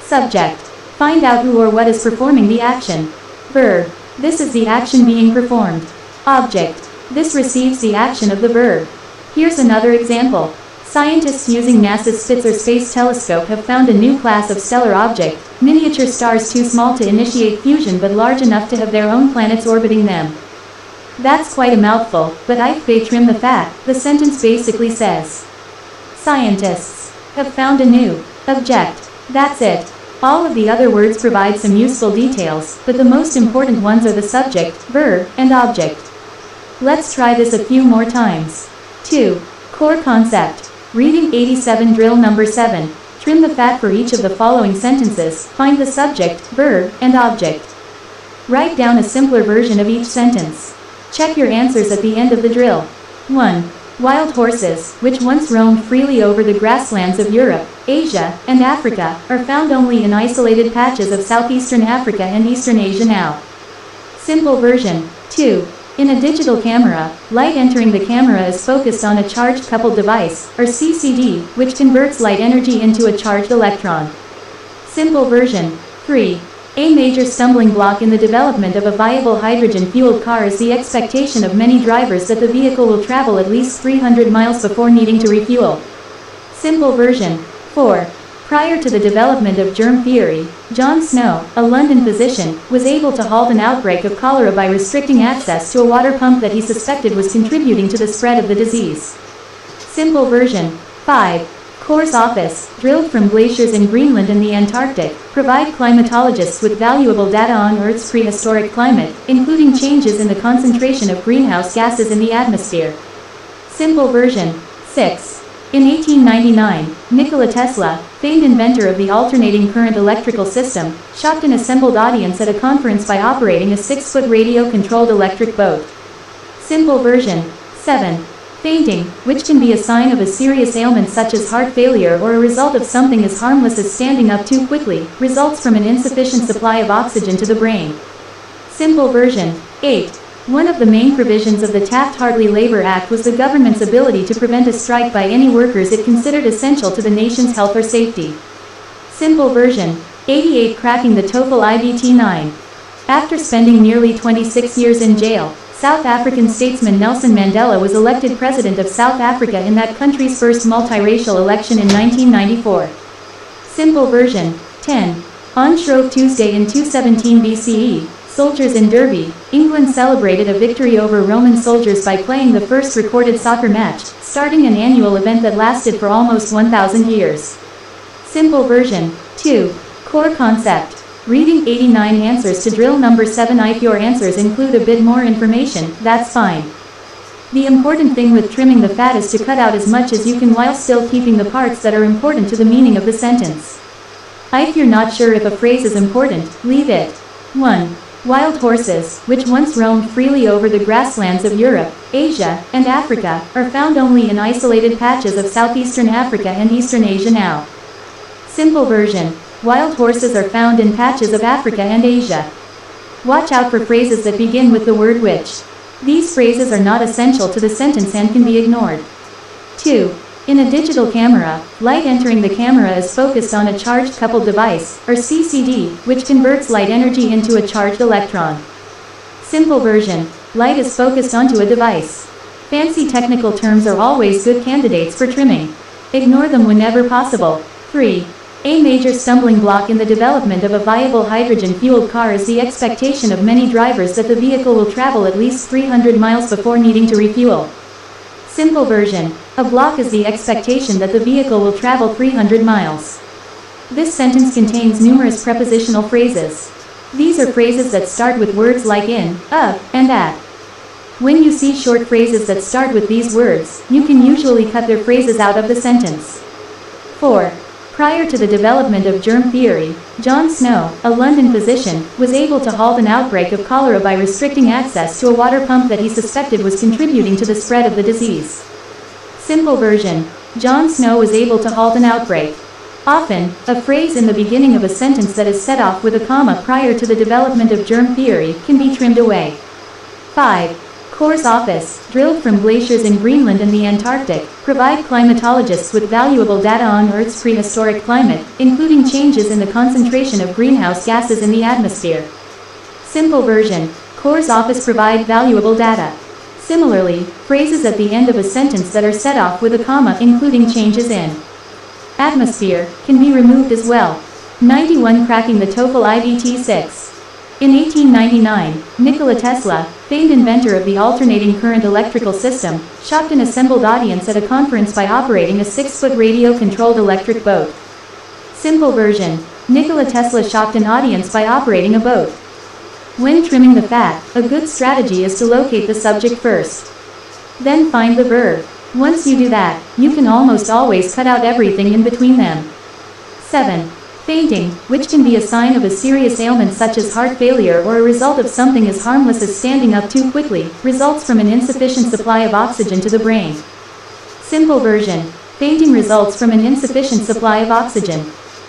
Subject. Find out who or what is performing the action. Verb. This is the action being performed. Object. This receives the action of the verb. Here's another example. Scientists using NASA's Spitzer Space Telescope have found a new class of stellar object, miniature stars too small to initiate fusion but large enough to have their own planets orbiting them. That's quite a mouthful, but if they trim the fat, the sentence basically says, scientists have found a new object. That's it. All of the other words provide some useful details, but the most important ones are the subject, verb, and object. Let's try this a few more times. 2. Core concept. Reading 87. Drill number 7. Trim the fat for each of the following sentences. Find the subject, verb, and object. Write down a simpler version of each sentence. Check your answers at the end of the drill. 1. Wild horses, which once roamed freely over the grasslands of Europe, Asia, and Africa, are found only in isolated patches of southeastern Africa and eastern Asia now. Simple version. 2. In a digital camera, light entering the camera is focused on a charged coupled device, or CCD, which converts light energy into a charged electron. Simple version. 3. A major stumbling block in the development of a viable hydrogen-fueled car is the expectation of many drivers that the vehicle will travel at least 300 miles before needing to refuel. Simple version. 4. Prior to the development of germ theory, John Snow, a London physician, was able to halt an outbreak of cholera by restricting access to a water pump that he suspected was contributing to the spread of the disease. Simple version. 5. Core's office, drilled from glaciers in Greenland and the Antarctic, provide climatologists with valuable data on Earth's prehistoric climate, including changes in the concentration of greenhouse gases in the atmosphere. Simple version. 6. In 1899, Nikola Tesla, famed inventor of the alternating current electrical system, shocked an assembled audience at a conference by operating a 6-foot radio-controlled electric boat. Simple version. 7. Fainting, which can be a sign of a serious ailment such as heart failure or a result of something as harmless as standing up too quickly, results from an insufficient supply of oxygen to the brain. Simple version. 8. One of the main provisions of the Taft-Hartley Labor Act was the government's ability to prevent a strike by any workers it considered essential to the nation's health or safety. Simple version. 88. Cracking the TOEFL IBT-9. After spending nearly 26 years in jail, South African statesman Nelson Mandela was elected president of South Africa in that country's first multiracial election in 1994. Simple version. 10. On Shrove Tuesday in 217 BCE, soldiers in Derby, England celebrated a victory over Roman soldiers by playing the first recorded soccer match, starting an annual event that lasted for almost 1,000 years. Simple version. 2. Core concept. Reading 89 answers to drill number 7. If your answers include a bit more information, that's fine. The important thing with trimming the fat is to cut out as much as you can while still keeping the parts that are important to the meaning of the sentence. If you're not sure if a phrase is important, leave it. 1. Wild horses, which once roamed freely over the grasslands of Europe, Asia, and Africa, are found only in isolated patches of southeastern Africa and eastern Asia now. Simple version. Wild horses are found in patches of Africa and Asia. Watch out for phrases that begin with the word which. These phrases are not essential to the sentence and can be ignored. 2. In a digital camera, light entering the camera is focused on a charged coupled device, or CCD, which converts light energy into a charged electron. Simple version. Light is focused onto a device. Fancy technical terms are always good candidates for trimming. Ignore them whenever possible. 3. A major stumbling block in the development of a viable hydrogen-fueled car is the expectation of many drivers that the vehicle will travel at least 300 miles before needing to refuel. Simple version. A block is the expectation that the vehicle will travel 300 miles. This sentence contains numerous prepositional phrases. These are phrases that start with words like in, of, and at. When you see short phrases that start with these words, you can usually cut their phrases out of the sentence. 4. Prior to the development of germ theory, John Snow, a London physician, was able to halt an outbreak of cholera by restricting access to a water pump that he suspected was contributing to the spread of the disease. Simple version. John Snow was able to halt an outbreak. Often, a phrase in the beginning of a sentence that is set off with a comma prior to the development of germ theory can be trimmed away. 5. Core's office, drilled from glaciers in Greenland and the Antarctic, provide climatologists with valuable data on Earth's prehistoric climate, including changes in the concentration of greenhouse gases in the atmosphere. Simple version. Core's office provide valuable data. Similarly, phrases at the end of a sentence that are set off with a comma including changes in atmosphere can be removed as well. 91. Cracking the TOEFL IBT-6. In 1899, Nikola Tesla, famed inventor of the alternating current electrical system, shocked an assembled audience at a conference by operating a 6-foot radio-controlled electric boat. Simple version. Nikola Tesla shocked an audience by operating a boat. When trimming the fat, a good strategy is to locate the subject first. Then find the verb. Once you do that, you can almost always cut out everything in between them. 7. Fainting, which can be a sign of a serious ailment such as heart failure or a result of something as harmless as standing up too quickly, results from an insufficient supply of oxygen to the brain. Simple version. Fainting results from an insufficient supply of oxygen.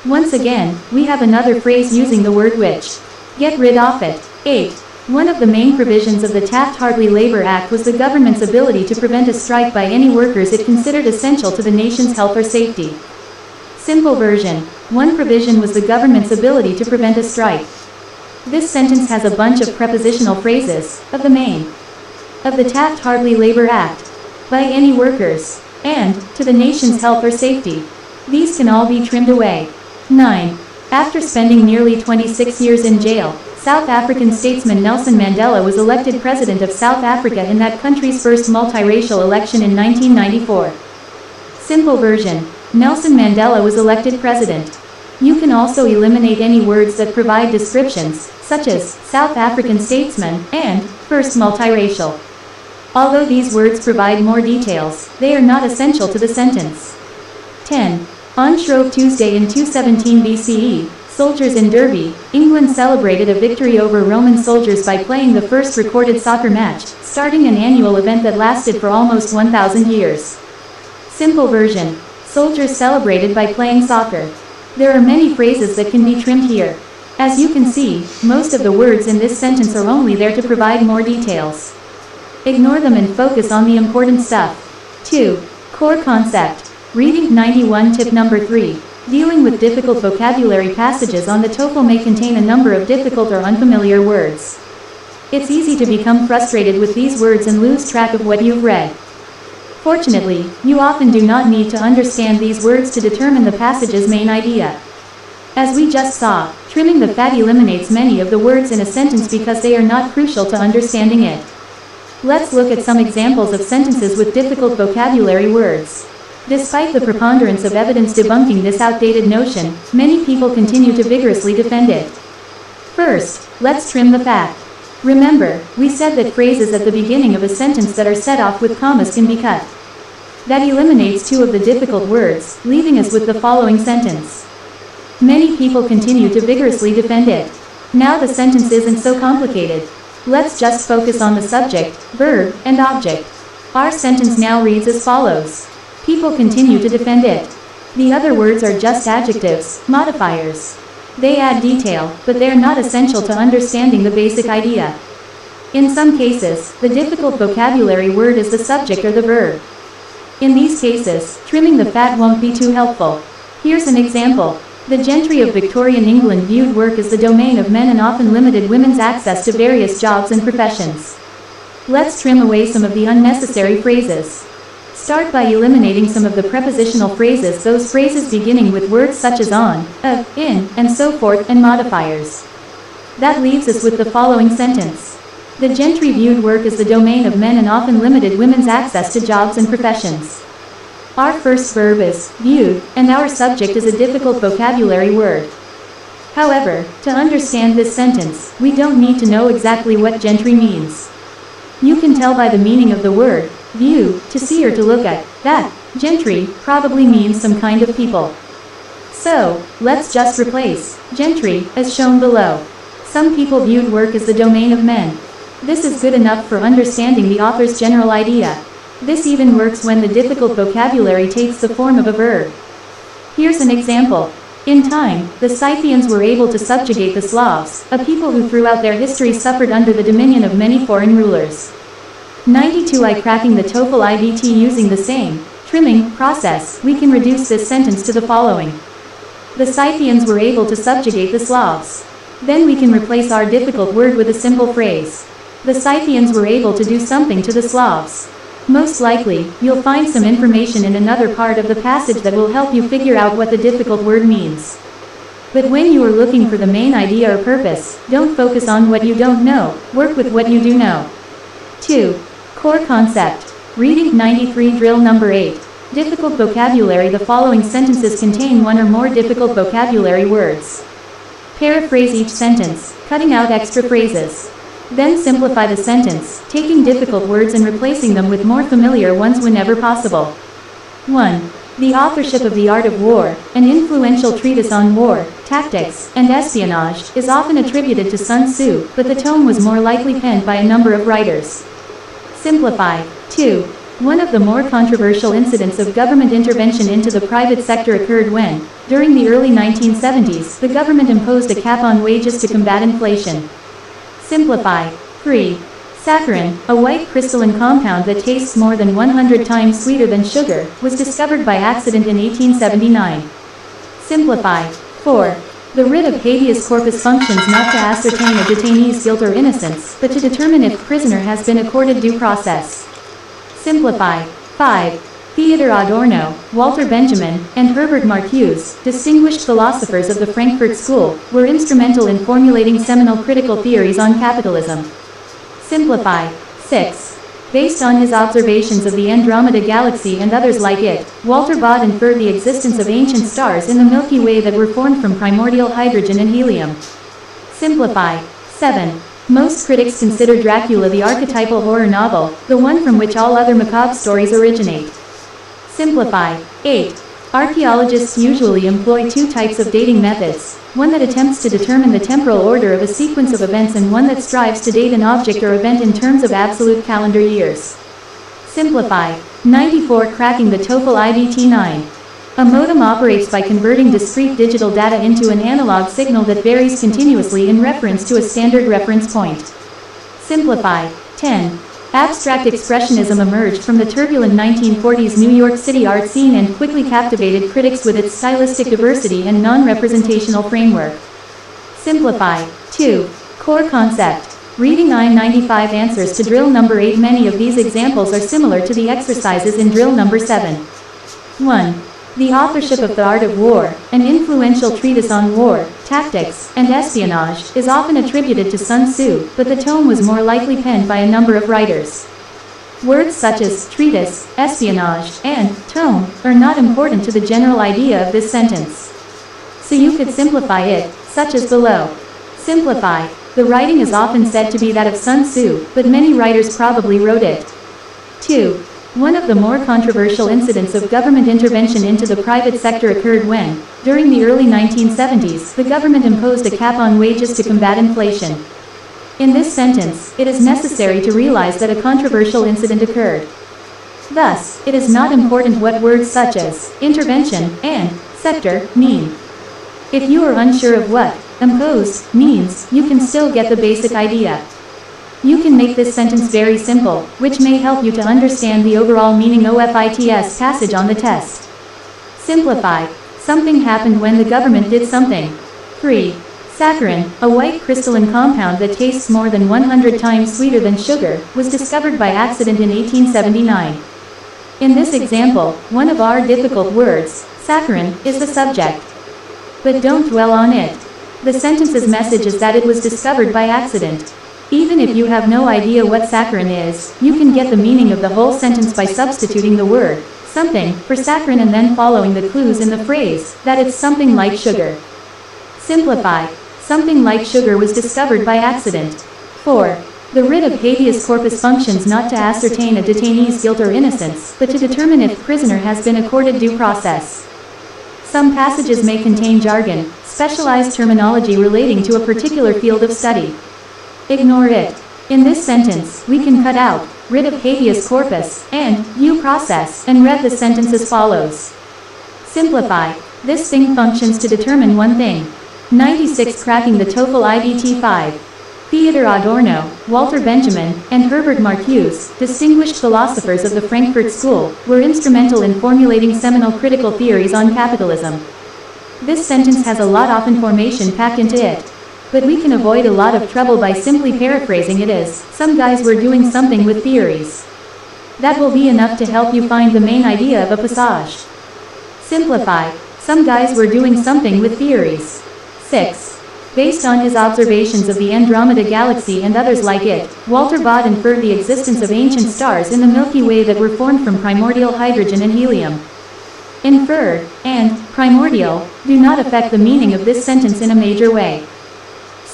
Once again, we have another phrase using the word which. Get rid of it. 8. One of the main provisions of the Taft-Hartley Labor Act was the government's ability to prevent a strike by any workers it considered essential to the nation's health or safety. Simple version. One provision was the government's ability to prevent a strike. This sentence has a bunch of prepositional phrases, of the main, of the Taft-Hartley Labor Act, by any workers, and, to the nation's health or safety. These can all be trimmed away. 9. After spending nearly 26 years in jail, South African statesman Nelson Mandela was elected president of South Africa in that country's first multiracial election in 1994. Simple version. Nelson Mandela was elected president. You can also eliminate any words that provide descriptions, such as South African statesman and first multiracial. Although these words provide more details, they are not essential to the sentence. 10. On Shrove Tuesday in 217 BCE, soldiers in Derby, England celebrated a victory over Roman soldiers by playing the first recorded soccer match, starting an annual event that lasted for almost 1,000 years. Simple version. Soldiers celebrated by playing soccer. There are many phrases that can be trimmed here. As you can see, most of the words in this sentence are only there to provide more details. Ignore them and focus on the important stuff. 2. Core concept. Reading 91. Tip number 3. Dealing with difficult vocabulary passages on the TOEFL may contain a number of difficult or unfamiliar words. It's easy to become frustrated with these words and lose track of what you've read. Fortunately, you often do not need to understand these words to determine the passage's main idea. As we just saw, trimming the fat eliminates many of the words in a sentence because they are not crucial to understanding it. Let's look at some examples of sentences with difficult vocabulary words. Despite the preponderance of evidence debunking this outdated notion, many people continue to vigorously defend it. First, let's trim the fat. Remember, we said that phrases at the beginning of a sentence that are set off with commas can be cut. That eliminates 2 of the difficult words, leaving us with the following sentence. Many people continue to vigorously defend it. Now the sentence isn't so complicated. Let's just focus on the subject, verb, and object. Our sentence now reads as follows. People continue to defend it. The other words are just adjectives, modifiers. They add detail, but they are not essential to understanding the basic idea. In some cases, the difficult vocabulary word is the subject or the verb. In these cases, trimming the fat won't be too helpful. Here's an example. The gentry of Victorian England viewed work as the domain of men and often limited women's access to various jobs and professions. Let's trim away some of the unnecessary phrases. Start by eliminating some of the prepositional phrases, those phrases beginning with words such as on, of, in, and so forth, and modifiers. That leaves us with the following sentence. The gentry viewed work as the domain of men and often limited women's access to jobs and professions. Our first verb is viewed, and our subject is a difficult vocabulary word. However, to understand this sentence, we don't need to know exactly what gentry means. You can tell by the meaning of the word view, to see or to look at, that gentry probably means some kind of people. So, let's just replace gentry as shown below. Some people viewed work as the domain of men. This is good enough for understanding the author's general idea. This even works when the difficult vocabulary takes the form of a verb. Here's an example. In time, the Scythians were able to subjugate the Slavs, a people who throughout their history suffered under the dominion of many foreign rulers. 92. Cracking the TOEFL IBT using the same trimming process, we can reduce this sentence to the following. The Scythians were able to subjugate the Slavs. Then we can replace our difficult word with a simple phrase. The Scythians were able to do something to the Slavs. Most likely, you'll find some information in another part of the passage that will help you figure out what the difficult word means. But when you are looking for the main idea or purpose, don't focus on what you don't know, work with what you do know. 2. Core concept. Reading 93 drill number 8. Difficult vocabulary. The following sentences contain one or more difficult vocabulary words. Paraphrase each sentence, cutting out extra phrases. Then simplify the sentence, taking difficult words and replacing them with more familiar ones whenever possible. 1. The authorship of The Art of War, an influential treatise on war, tactics, and espionage, is often attributed to Sun Tzu, but the tome was more likely penned by a number of writers. Simplify. 2. One of the more controversial incidents of government intervention into the private sector occurred when, during the early 1970s, the government imposed a cap on wages to combat inflation. Simplify. 3. Saccharin, a white crystalline compound that tastes more than 100 times sweeter than sugar, was discovered by accident in 1879. Simplify. 4. The writ of habeas corpus functions not to ascertain a detainee's guilt or innocence, but to determine if prisoner has been accorded due process. Simplify. 5. Theodor Adorno, Walter Benjamin, and Herbert Marcuse, distinguished philosophers of the Frankfurt School, were instrumental in formulating seminal critical theories on capitalism. Simplify. 6. Based on his observations of the Andromeda Galaxy and others like it, Walter Baade inferred the existence of ancient stars in the Milky Way that were formed from primordial hydrogen and helium. Simplify. 7. Most critics consider Dracula the archetypal horror novel, the one from which all other macabre stories originate. Simplify. 8. Archaeologists usually employ two types of dating methods, one that attempts to determine the temporal order of a sequence of events and one that strives to date an object or event in terms of absolute calendar years. Simplify. 94. Cracking the TOEFL IBT 9. A modem operates by converting discrete digital data into an analog signal that varies continuously in reference to a standard reference point. Simplify. 10. Abstract expressionism emerged from the turbulent 1940s New York City art scene and quickly captivated critics with its stylistic diversity and non-representational framework. Simplify. 2. Core concept. Reading I-95 answers to drill number 8. Many of these examples are similar to the exercises in drill number 7. 1. The authorship of The Art of War, an influential treatise on war, tactics, and espionage, is often attributed to Sun Tzu, but the tome was more likely penned by a number of writers. Words such as treatise, espionage, and tome are not important to the general idea of this sentence. So you could simplify it, such as below. Simplify. The writing is often said to be that of Sun Tzu, but many writers probably wrote it. 2. One of the more controversial incidents of government intervention into the private sector occurred when, during the early 1970s, the government imposed a cap on wages to combat inflation. In this sentence, it is necessary to realize that a controversial incident occurred. Thus, it is not important what words such as intervention and sector mean. If you are unsure of what imposed means, you can still get the basic idea. You can make this sentence very simple, which may help you to understand the overall meaning of FIT's passage on the test. Simplify. Something happened when the government did something. 3. Saccharin, a white crystalline compound that tastes more than 100 times sweeter than sugar, was discovered by accident in 1879. In this example, one of our difficult words, saccharin, is the subject. But don't dwell on it. The sentence's message is that it was discovered by accident. Even if you have no idea what saccharin is, you can get the meaning of the whole sentence by substituting the word something, for saccharine and then following the clues in the phrase, that it's something like sugar. Simplify. Something like sugar was discovered by accident. 4. The writ of habeas corpus functions not to ascertain a detainee's guilt or innocence, but to determine if prisoner has been accorded due process. Some passages may contain jargon, specialized terminology relating to a particular field of study. Ignore it. In this sentence, we can cut out writ of habeas corpus and due process and read the sentence as follows. Simplify. This thing functions to determine one thing. 96 Cracking the TOEFL IBT 5. Theodor Adorno, Walter Benjamin, and Herbert Marcuse, distinguished philosophers of the Frankfurt School, were instrumental in formulating seminal critical theories on capitalism. This sentence has a lot of information packed into it. But we can avoid a lot of trouble by simply paraphrasing it as, some guys were doing something with theories. That will be enough to help you find the main idea of a passage. Simplify. Some guys were doing something with theories. 6. Based on his observations of the Andromeda Galaxy and others like it, Walter Baade inferred the existence of ancient stars in the Milky Way that were formed from primordial hydrogen and helium. Inferred, and primordial, do not affect the meaning of this sentence in a major way.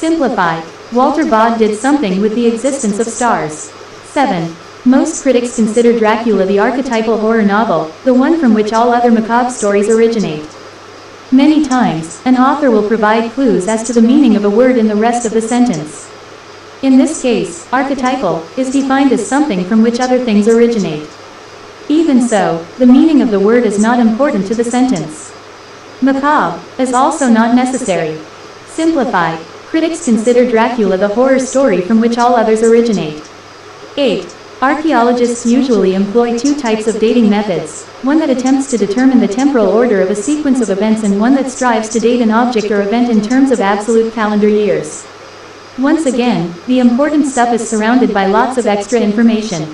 Simplify. Walter Baade did something with the existence of stars. 7. Most critics consider Dracula the archetypal horror novel, the one from which all other macabre stories originate. Many times, an author will provide clues as to the meaning of a word in the rest of the sentence. In this case, archetypal is defined as something from which other things originate. Even so, the meaning of the word is not important to the sentence. Macabre is also not necessary. Simplify. Critics consider Dracula the horror story from which all others originate. 8. Archaeologists usually employ two types of dating methods, one that attempts to determine the temporal order of a sequence of events and one that strives to date an object or event in terms of absolute calendar years. Once again, the important stuff is surrounded by lots of extra information.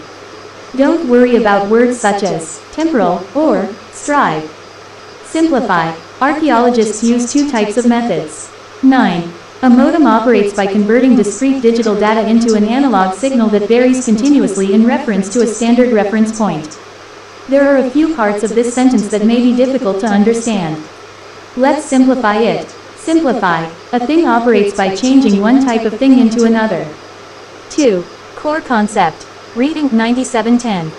Don't worry about words such as temporal or strive. Simplify. Archaeologists use two types of methods. 9. A modem operates by converting discrete digital data into an analog signal that varies continuously in reference to a standard reference point. There are a few parts of this sentence that may be difficult to understand. Let's simplify it. Simplify. A thing operates by changing one type of thing into another. 2. Core concept. Reading 9710.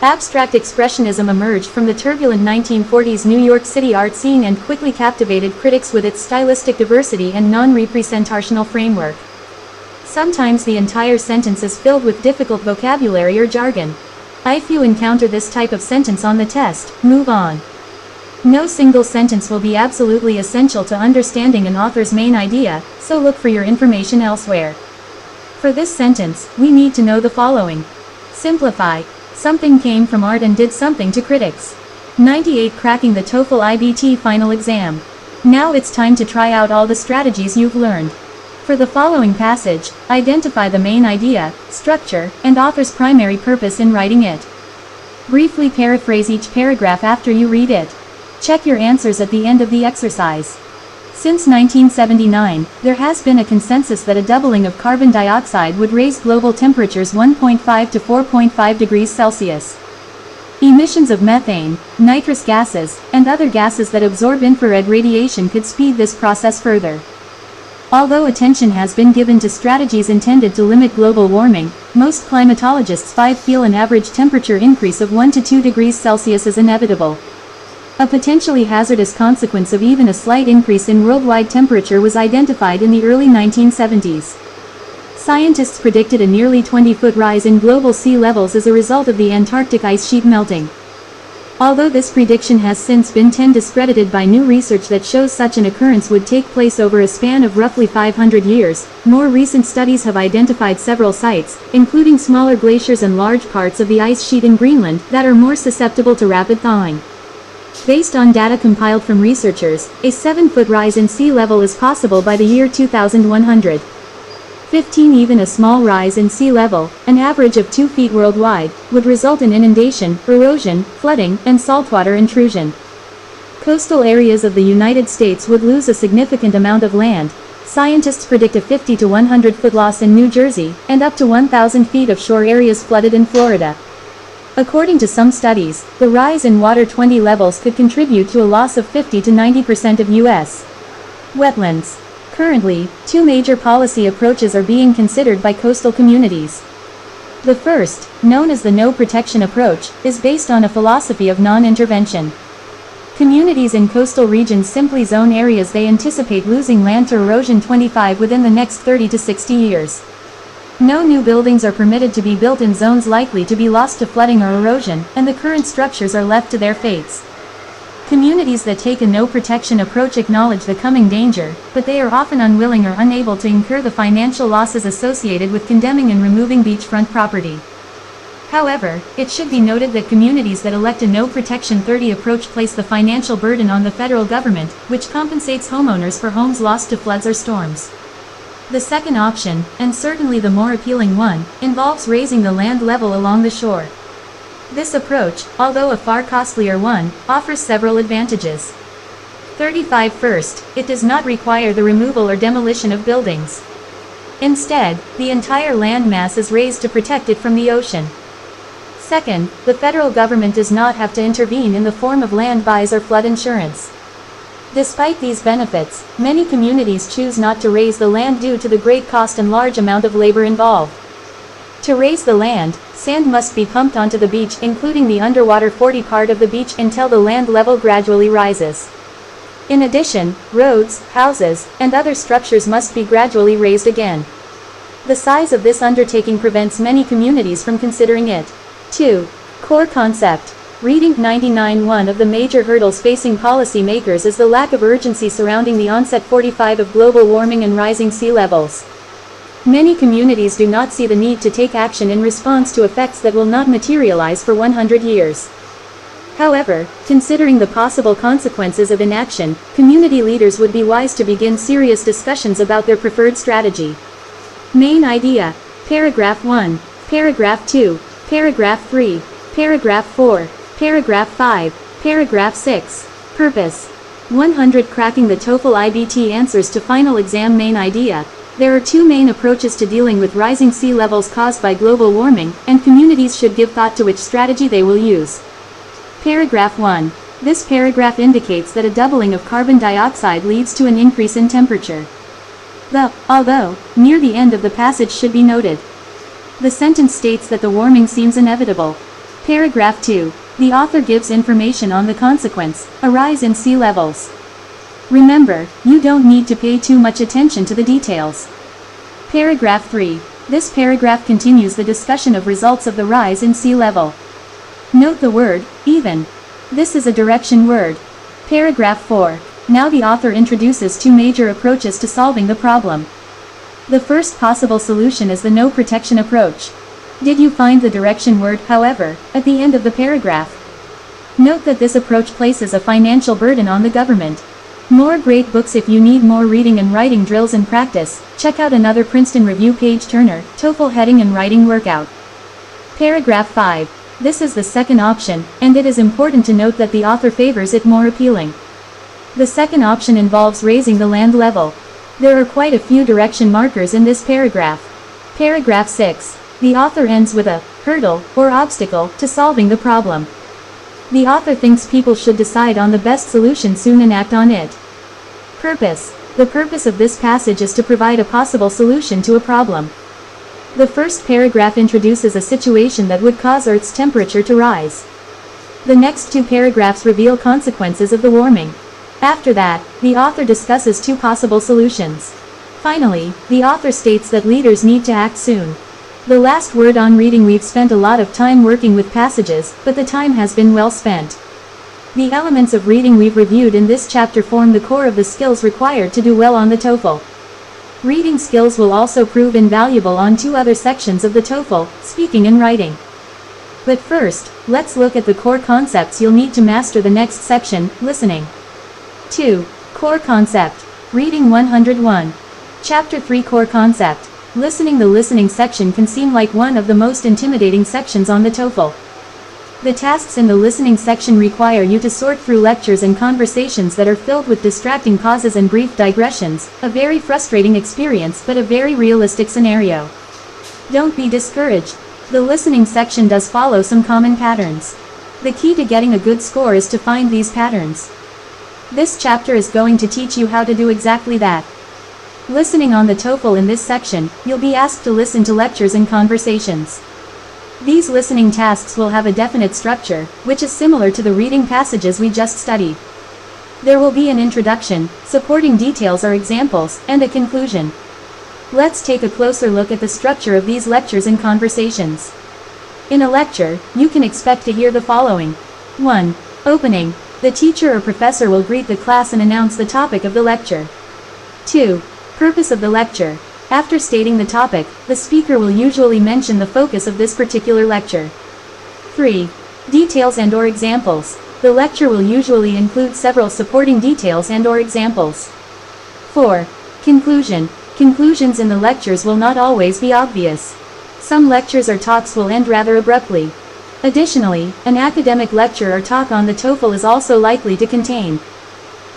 Abstract expressionism emerged from the turbulent 1940s New York City art scene and quickly captivated critics with its stylistic diversity and non-representational framework. Sometimes the entire sentence is filled with difficult vocabulary or jargon. If you encounter this type of sentence on the test, move on. No single sentence will be absolutely essential to understanding an author's main idea, so look for your information elsewhere. For this sentence, we need to know the following. Simplify. Something came from art and did something to critics. 98 Cracking the TOEFL IBT final exam. Now it's time to try out all the strategies you've learned. For the following passage, identify the main idea, structure, and author's primary purpose in writing it. Briefly paraphrase each paragraph after you read it. Check your answers at the end of the exercise. Since 1979, there has been a consensus that a doubling of carbon dioxide would raise global temperatures 1.5 to 4.5 degrees Celsius. Emissions of methane, nitrous gases, and other gases that absorb infrared radiation could speed this process further. Although attention has been given to strategies intended to limit global warming, most climatologists feel an average temperature increase of 1 to 2 degrees Celsius is inevitable. A potentially hazardous consequence of even a slight increase in worldwide temperature was identified in the early 1970s. Scientists predicted a nearly 20-foot rise in global sea levels as a result of the Antarctic ice sheet melting. Although this prediction has since been discredited by new research that shows such an occurrence would take place over a span of roughly 500 years, more recent studies have identified several sites, including smaller glaciers and large parts of the ice sheet in Greenland, that are more susceptible to rapid thawing. Based on data compiled from researchers, a 7-foot rise in sea level is possible by the year 2100. 15 Even a small rise in sea level, an average of 2 feet worldwide, would result in inundation, erosion, flooding, and saltwater intrusion. Coastal areas of the United States would lose a significant amount of land. Scientists predict a 50 to 100 foot loss in New Jersey, and up to 1,000 feet of shore areas flooded in Florida. According to some studies, the rise in water 20 levels could contribute to a loss of 50 to 90% of U.S. wetlands. Currently, two major policy approaches are being considered by coastal communities. The first, known as the no protection approach, is based on a philosophy of non-intervention. Communities in coastal regions simply zone areas they anticipate losing land to erosion 25 within the next 30 to 60 years. No new buildings are permitted to be built in zones likely to be lost to flooding or erosion, and the current structures are left to their fates. Communities that take a no protection approach acknowledge the coming danger, but they are often unwilling or unable to incur the financial losses associated with condemning and removing beachfront property. However, it should be noted that communities that elect a no protection 30 approach place the financial burden on the federal government, which compensates homeowners for homes lost to floods or storms. The second option, and certainly the more appealing one, involves raising the land level along the shore. This approach, although a far costlier one, offers several advantages. 35 First, it does not require the removal or demolition of buildings. Instead, the entire land mass is raised to protect it from the ocean. Second, the federal government does not have to intervene in the form of land buys or flood insurance. Despite these benefits, many communities choose not to raise the land due to the great cost and large amount of labor involved. To raise the land, sand must be pumped onto the beach, including the underwater 40 part of the beach, until the land level gradually rises. In addition, roads, houses, and other structures must be gradually raised again. The size of this undertaking prevents many communities from considering it. 2. Core concept. Reading 99. One of the major hurdles facing policymakers is the lack of urgency surrounding the onset 45 of global warming and rising sea levels. Many communities do not see the need to take action in response to effects that will not materialize for 100 years. However, considering the possible consequences of inaction, community leaders would be wise to begin serious discussions about their preferred strategy. Main idea. Paragraph 1. Paragraph 2. Paragraph 3. Paragraph 4. Paragraph 5. Paragraph 6. Purpose. 100. Cracking the TOEFL IBT answers to final exam. Main idea. There are two main approaches to dealing with rising sea levels caused by global warming, and communities should give thought to which strategy they will use. Paragraph 1. This paragraph indicates that a doubling of carbon dioxide leads to an increase in temperature. Although, near the end of the passage should be noted. The sentence states that the warming seems inevitable. Paragraph 2. The author gives information on the consequence, a rise in sea levels. Remember, you don't need to pay too much attention to the details. Paragraph 3. This paragraph continues the discussion of results of the rise in sea level. Note the word, even. This is a direction word. Paragraph 4. Now the author introduces two major approaches to solving the problem. The first possible solution is the no protection approach. Did you find the direction word, however, at the end of the paragraph? Note that this approach places a financial burden on the government. More great books. If you need more reading and writing drills and practice, check out another Princeton Review page-turner, TOEFL heading and writing workout. Paragraph 5. This is the second option, and it is important to note that the author favors it more appealing. The second option involves raising the land level. There are quite a few direction markers in this paragraph. Paragraph 6. The author ends with a hurdle or obstacle to solving the problem. The author thinks people should decide on the best solution soon and act on it. Purpose. The purpose of this passage is to provide a possible solution to a problem. The first paragraph introduces a situation that would cause Earth's temperature to rise. The next two paragraphs reveal consequences of the warming. After that, the author discusses two possible solutions. Finally, the author states that leaders need to act soon. The last word on reading. We've spent a lot of time working with passages, but the time has been well spent. The elements of reading we've reviewed in this chapter form the core of the skills required to do well on the TOEFL. Reading skills will also prove invaluable on two other sections of the TOEFL, speaking and writing. But first, let's look at the core concepts you'll need to master the next section, listening. 2. Core concept. Reading 101. Chapter 3. Core concept. Listening. The listening section can seem like one of the most intimidating sections on the TOEFL. The tasks in the listening section require you to sort through lectures and conversations that are filled with distracting pauses and brief digressions, a very frustrating experience but a very realistic scenario. Don't be discouraged. The listening section does follow some common patterns. The key to getting a good score is to find these patterns. This chapter is going to teach you how to do exactly that. Listening on the TOEFL. In this section, you'll be asked to listen to lectures and conversations. These listening tasks will have a definite structure, which is similar to the reading passages we just studied. There will be an introduction, supporting details or examples, and a conclusion. Let's take a closer look at the structure of these lectures and conversations. In a lecture, you can expect to hear the following. 1. Opening. The teacher or professor will greet the class and announce the topic of the lecture. 2. Purpose of the lecture. After stating the topic, the speaker will usually mention the focus of this particular lecture. 3. Details and/or examples. The lecture will usually include several supporting details and/or examples. 4. Conclusion. Conclusions in the lectures will not always be obvious. Some lectures or talks will end rather abruptly. Additionally, an academic lecture or talk on the TOEFL is also likely to contain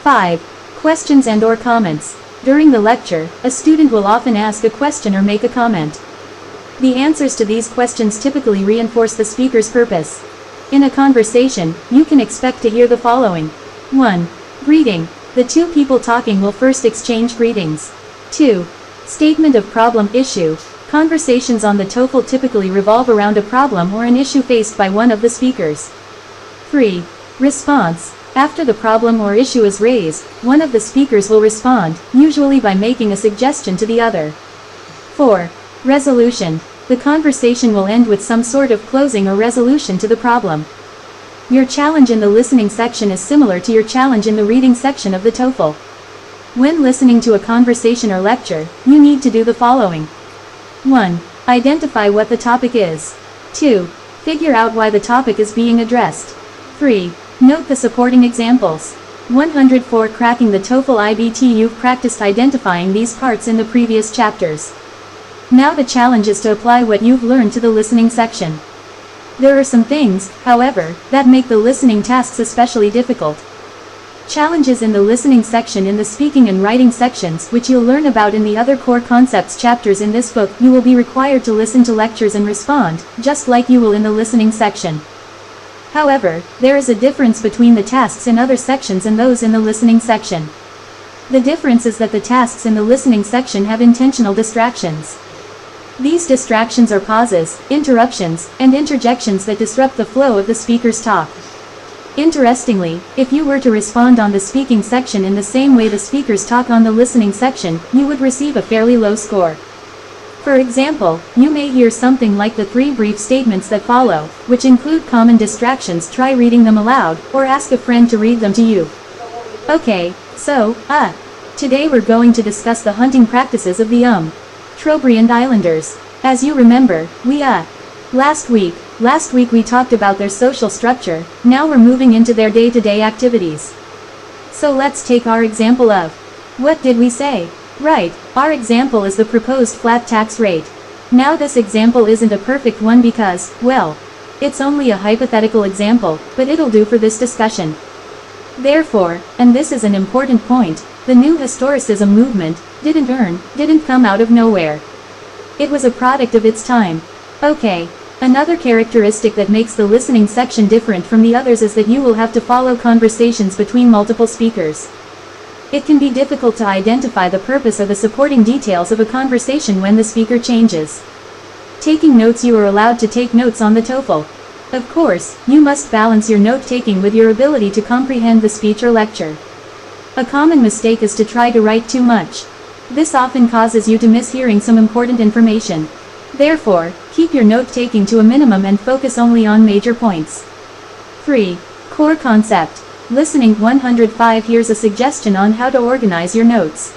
5. Questions and/or comments. During the lecture, a student will often ask a question or make a comment. The answers to these questions typically reinforce the speaker's purpose. In a conversation, you can expect to hear the following. 1. Greeting. The two people talking will first exchange greetings. 2. Statement of problem issue. Conversations on the TOEFL typically revolve around a problem or an issue faced by one of the speakers. 3. Response. After the problem or issue is raised, one of the speakers will respond, usually by making a suggestion to the other. 4. Resolution. The conversation will end with some sort of closing or resolution to the problem. Your challenge in the listening section is similar to your challenge in the reading section of the TOEFL. When listening to a conversation or lecture, you need to do the following. 1. Identify what the topic is. 2. Figure out why the topic is being addressed. 3. Note the supporting examples. 104. Cracking the TOEFL IBT. You've practiced identifying these parts in the previous chapters. Now the challenge is to apply what you've learned to the listening section. There are some things, however, that make the listening tasks especially difficult. Challenges in the listening section. In the speaking and writing sections, which you'll learn about in the other core concepts chapters in this book, you will be required to listen to lectures and respond, just like you will in the listening section. However, there is a difference between the tasks in other sections and those in the listening section. The difference is that the tasks in the listening section have intentional distractions. These distractions are pauses, interruptions, and interjections that disrupt the flow of the speaker's talk. Interestingly, if you were to respond on the speaking section in the same way the speakers talk on the listening section, you would receive a fairly low score. For example, you may hear something like the 3 brief statements that follow, which include common distractions. Try reading them aloud, or ask a friend to read them to you. Okay, so, today we're going to discuss the hunting practices of the Trobriand Islanders. As you remember, last week we talked about their social structure. Now we're moving into their day-to-day activities. So let's take our example of, what did we say? Right, our example is the proposed flat tax rate. Now this example isn't a perfect one because, well, it's only a hypothetical example, but it'll do for this discussion. Therefore, and this is an important point, the new historicism movement didn't come out of nowhere. It was a product of its time. Okay, another characteristic that makes the listening section different from the others is that you will have to follow conversations between multiple speakers. It can be difficult to identify the purpose or the supporting details of a conversation when the speaker changes. Taking notes. You are allowed to take notes on the TOEFL. Of course, you must balance your note-taking with your ability to comprehend the speech or lecture. A common mistake is to try to write too much. This often causes you to miss hearing some important information. Therefore, keep your note-taking to a minimum and focus only on major points. 3. Core concept. Listening. 105. Here's a suggestion on how to organize your notes.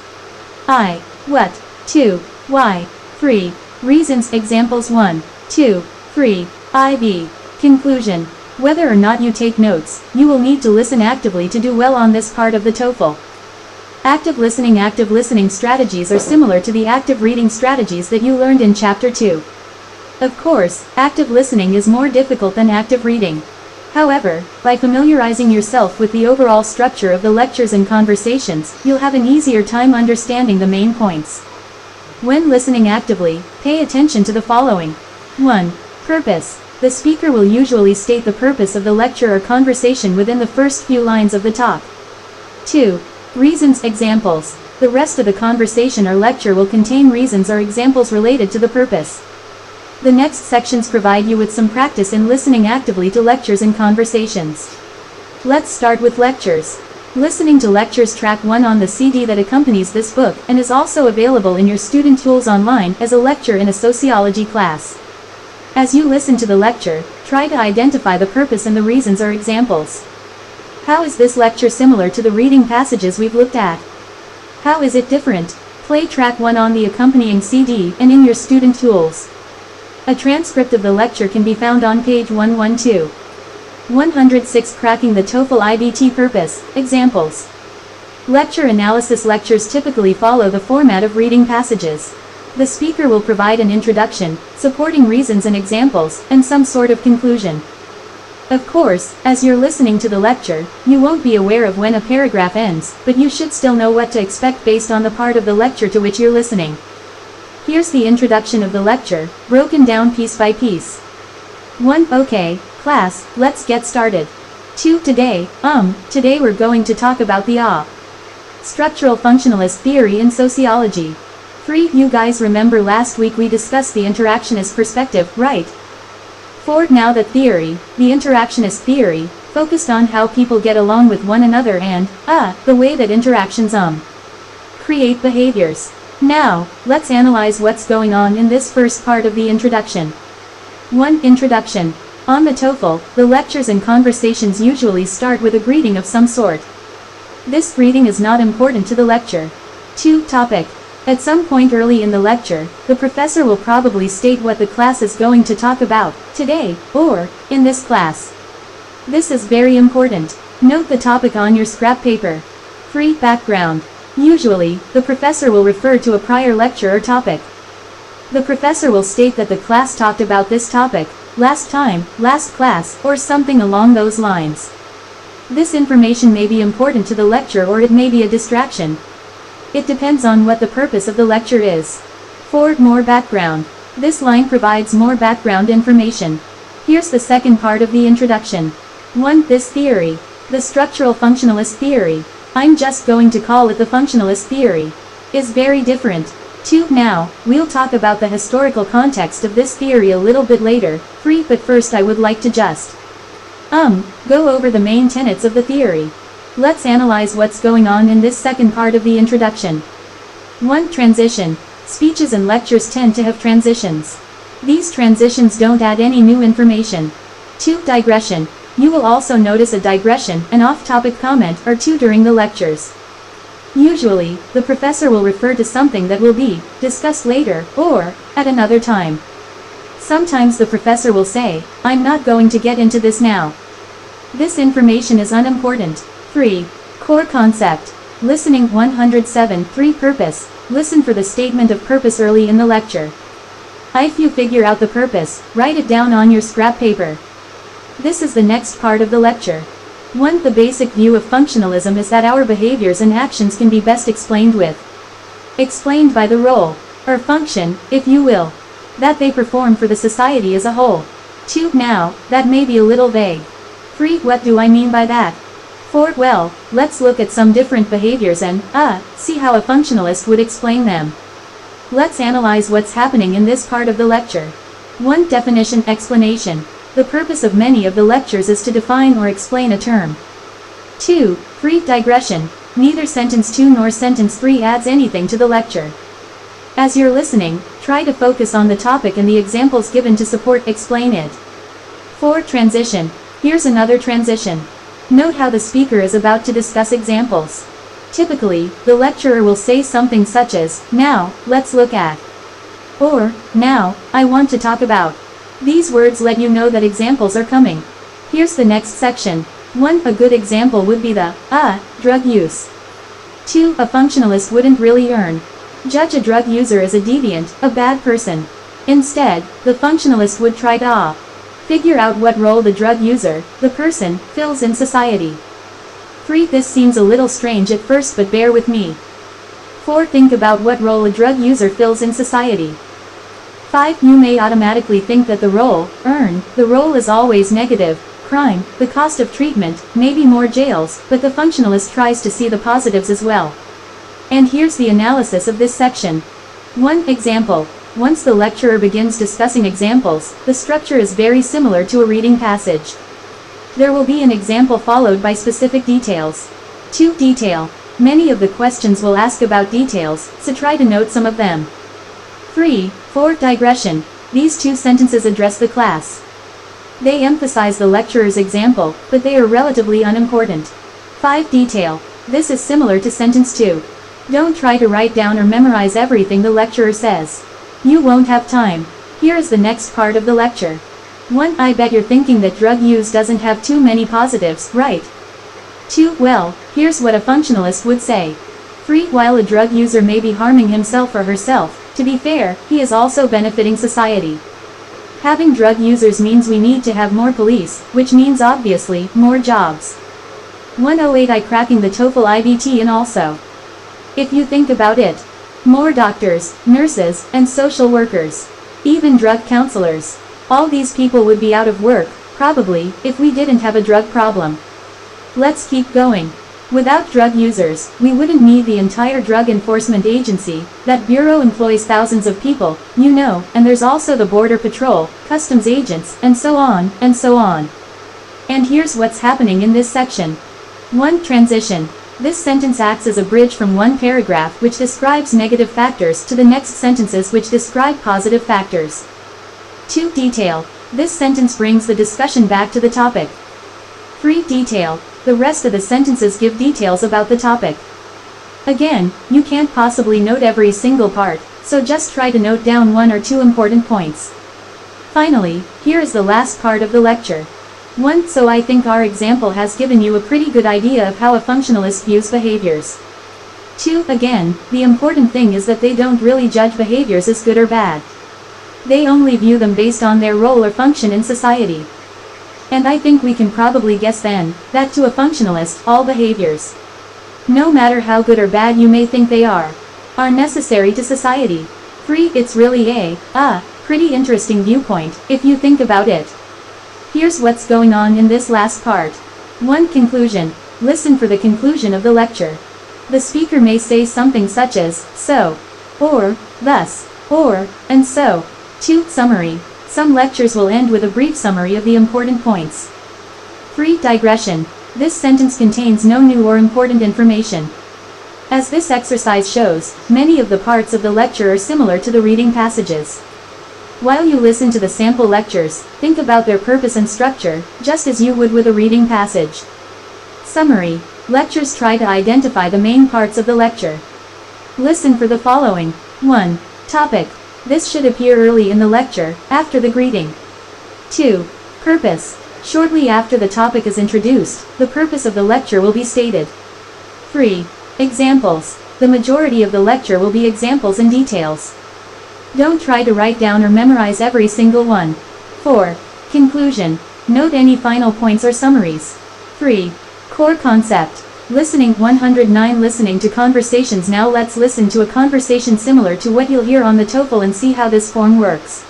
I. What? 2. Why? 3. Reasons. Examples 1, 2, 3. IB. Conclusion. Whether or not you take notes, you will need to listen actively to do well on this part of the TOEFL. Active listening strategies are similar to the active reading strategies that you learned in Chapter 2. Of course, active listening is more difficult than active reading. However, by familiarizing yourself with the overall structure of the lectures and conversations, you'll have an easier time understanding the main points. When listening actively, pay attention to the following. 1. Purpose. The speaker will usually state the purpose of the lecture or conversation within the first few lines of the talk. 2. Reasons. Examples. The rest of the conversation or lecture will contain reasons or examples related to the purpose. The next sections provide you with some practice in listening actively to lectures and conversations. Let's start with lectures. Listening to lectures, track 1 on the CD that accompanies this book and is also available in your student tools online as a lecture in a sociology class. As you listen to the lecture, try to identify the purpose and the reasons or examples. How is this lecture similar to the reading passages we've looked at? How is it different? Play track 1 on the accompanying CD and in your student tools. A transcript of the lecture can be found on page 112. 106. Cracking the TOEFL IBT purpose. Examples. Lecture analysis. Lectures typically follow the format of reading passages. The speaker will provide an introduction, supporting reasons and examples, and some sort of conclusion. Of course, as you're listening to the lecture, you won't be aware of when a paragraph ends, but you should still know what to expect based on the part of the lecture to which you're listening. Here's the introduction of the lecture, broken down piece by piece. 1. Okay, class, let's get started. 2. Today we're going to talk about the structural functionalist theory in sociology. 3. You guys remember last week we discussed the interactionist perspective, right? 4. Now that theory, the interactionist theory, focused on how people get along with one another and, the way that interactions, create behaviors. Now, let's analyze what's going on in this first part of the introduction. 1. Introduction. On the TOEFL, the lectures and conversations usually start with a greeting of some sort. This greeting is not important to the lecture. 2. Topic. At some point early in the lecture, the professor will probably state what the class is going to talk about, today, or, in this class. This is very important. Note the topic on your scrap paper. 3. Background. Usually, the professor will refer to a prior lecture or topic. The professor will state that the class talked about this topic, last time, last class, or something along those lines. This information may be important to the lecture or it may be a distraction. It depends on what the purpose of the lecture is. 4. More background. This line provides more background information. Here's the second part of the introduction. 1. This theory. The structural functionalist theory. I'm just going to call it the functionalist theory. Is very different. 2. Now, we'll talk about the historical context of this theory a little bit later. 3. But first I would like to just go over the main tenets of the theory. Let's analyze what's going on in this second part of the introduction. 1. Transition. Speeches and lectures tend to have transitions. These transitions don't add any new information. 2. Digression. You will also notice a digression, an off-topic comment or two during the lectures. Usually, the professor will refer to something that will be discussed later, or at another time. Sometimes the professor will say, I'm not going to get into this now. This information is unimportant. 3. Core concept. Listening. 107. 3. Purpose. Listen for the statement of purpose early in the lecture. If you figure out the purpose, write it down on your scrap paper. This is the next part of the lecture. 1. The basic view of functionalism is that our behaviors and actions can be best explained by the role, or function, if you will, that they perform for the society as a whole. 2. Now, that may be a little vague. 3. What do I mean by that? 4. Well, let's look at some different behaviors and, see how a functionalist would explain them. Let's analyze what's happening in this part of the lecture. 1. Definition. Explanation. The purpose of many of the lectures is to define or explain a term. 2. Brief digression. Neither sentence 2 nor sentence 3 adds anything to the lecture. As you're listening, try to focus on the topic and the examples given to explain it. 4. Transition. Here's another transition. Note how the speaker is about to discuss examples. Typically, the lecturer will say something such as, now, let's look at, or, now, I want to talk about. These words let you know that examples are coming. Here's the next section. 1. A good example would be the, drug use. 2. A functionalist wouldn't really judge a drug user as a deviant, a bad person. Instead, the functionalist would try to figure out what role the drug user, the person, fills in society. 3. This seems a little strange at first, but bear with me. 4. Think about what role a drug user fills in society. 5. You may automatically think that the role is always negative. Crime, the cost of treatment, maybe more jails, but the functionalist tries to see the positives as well. And here's the analysis of this section. 1. Example. Once the lecturer begins discussing examples, the structure is very similar to a reading passage. There will be an example followed by specific details. 2. Detail. Many of the questions will ask about details, so try to note some of them. 4. Digression. These two sentences address the class. They emphasize the lecturer's example, but they are relatively unimportant. 5. Detail. This is similar to sentence 2. Don't try to write down or memorize everything the lecturer says. You won't have time. Here is the next part of the lecture. 1. I bet you're thinking that drug use doesn't have too many positives, right? 2. Well, here's what a functionalist would say. 3. While a drug user may be harming himself or herself, to be fair, he is also benefiting society. Having drug users means we need to have more police, which means obviously, more jobs. 108. I cracking the TOEFL IBT and also. If you think about it, more doctors, nurses, and social workers. Even drug counselors. All these people would be out of work, probably, if we didn't have a drug problem. Let's keep going. Without drug users, we wouldn't need the entire Drug Enforcement Agency. That bureau employs thousands of people, you know, and there's also the Border Patrol, customs agents, and so on, and so on. And here's what's happening in this section. 1. Transition. This sentence acts as a bridge from one paragraph which describes negative factors to the next sentences which describe positive factors. 2. Detail. This sentence brings the discussion back to the topic. 3. Detail. The rest of the sentences give details about the topic. Again, you can't possibly note every single part, so just try to note down 1 or 2 important points. Finally, here is the last part of the lecture. 1. So I think our example has given you a pretty good idea of how a functionalist views behaviors. 2. Again, the important thing is that they don't really judge behaviors as good or bad. They only view them based on their role or function in society. And I think we can probably guess then, that to a functionalist, all behaviors, no matter how good or bad you may think they are necessary to society. 3. It's really a pretty interesting viewpoint, if you think about it. Here's what's going on in this last part. 1. Conclusion. Listen for the conclusion of the lecture. The speaker may say something such as, so, or, thus, or, and so. 2. Summary. Some lectures will end with a brief summary of the important points. 3. Digression. This sentence contains no new or important information. As this exercise shows, many of the parts of the lecture are similar to the reading passages. While you listen to the sample lectures, think about their purpose and structure, just as you would with a reading passage. Summary. Lectures try to identify the main parts of the lecture. Listen for the following. 1. Topic. This should appear early in the lecture, after the greeting. 2. Purpose. Shortly after the topic is introduced, the purpose of the lecture will be stated. 3. Examples. The majority of the lecture will be examples and details. Don't try to write down or memorize every single one. 4. Conclusion. Note any final points or summaries. 3. Core concept. Listening 109. Listening to conversations. Now let's listen to a conversation similar to what you'll hear on the TOEFL and see how this form works.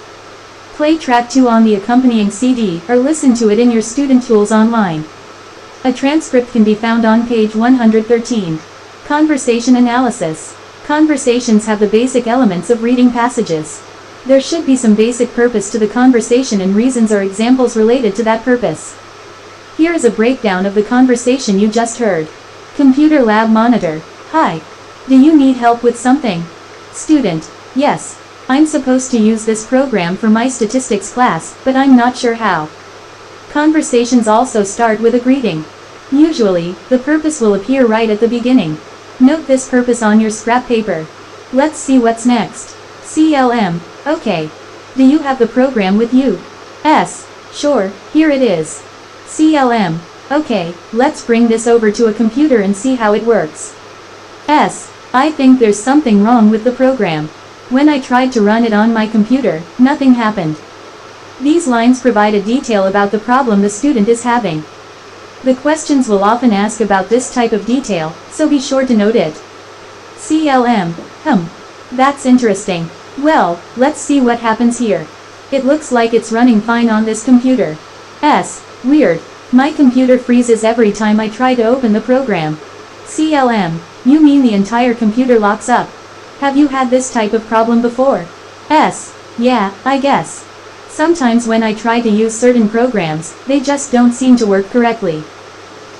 Play track 2 on the accompanying CD, or listen to it in your student tools online. A transcript can be found on page 113. Conversation analysis. Conversations have the basic elements of reading passages. There should be some basic purpose to the conversation and reasons or examples related to that purpose. Here is a breakdown of the conversation you just heard. Computer lab monitor. Hi. Do you need help with something? Student. Yes. I'm supposed to use this program for my statistics class, but I'm not sure how. Conversations also start with a greeting. Usually, the purpose will appear right at the beginning. Note this purpose on your scrap paper. Let's see what's next. CLM. Okay. Do you have the program with you? S. Sure, here it is. CLM. Okay, let's bring this over to a computer and see how it works. S. I think there's something wrong with the program. When I tried to run it on my computer, nothing happened. These lines provide a detail about the problem the student is having. The questions will often ask about this type of detail, so be sure to note it. CLM. That's interesting. Well, let's see what happens here. It looks like it's running fine on this computer. Weird. My computer freezes every time I try to open the program. CLM. You mean the entire computer locks up? Have you had this type of problem before? Yeah, I guess. Sometimes when I try to use certain programs, they just don't seem to work correctly.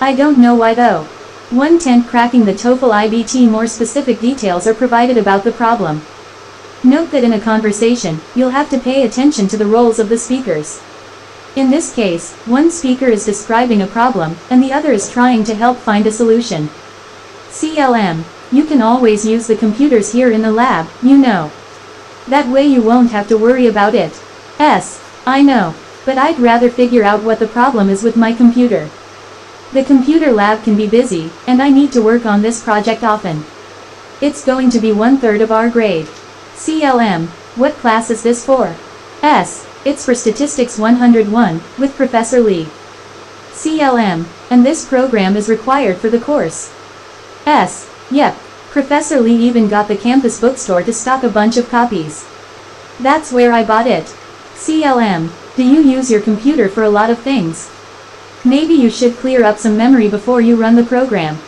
I don't know why though. 110 Cracking the TOEFL IBT. More specific details are provided about the problem. Note that in a conversation, you'll have to pay attention to the roles of the speakers. In this case, one speaker is describing a problem, and the other is trying to help find a solution. CLM. You can always use the computers here in the lab, you know. That way you won't have to worry about it. I know. But I'd rather figure out what the problem is with my computer. The computer lab can be busy, and I need to work on this project often. It's going to be 1/3 of our grade. CLM. What class is this for? It's for Statistics 101, with Professor Lee. CLM. And this program is required for the course. Yep. Professor Lee even got the campus bookstore to stock a bunch of copies. That's where I bought it. CLM. Do you use your computer for a lot of things? Maybe you should clear up some memory before you run the program.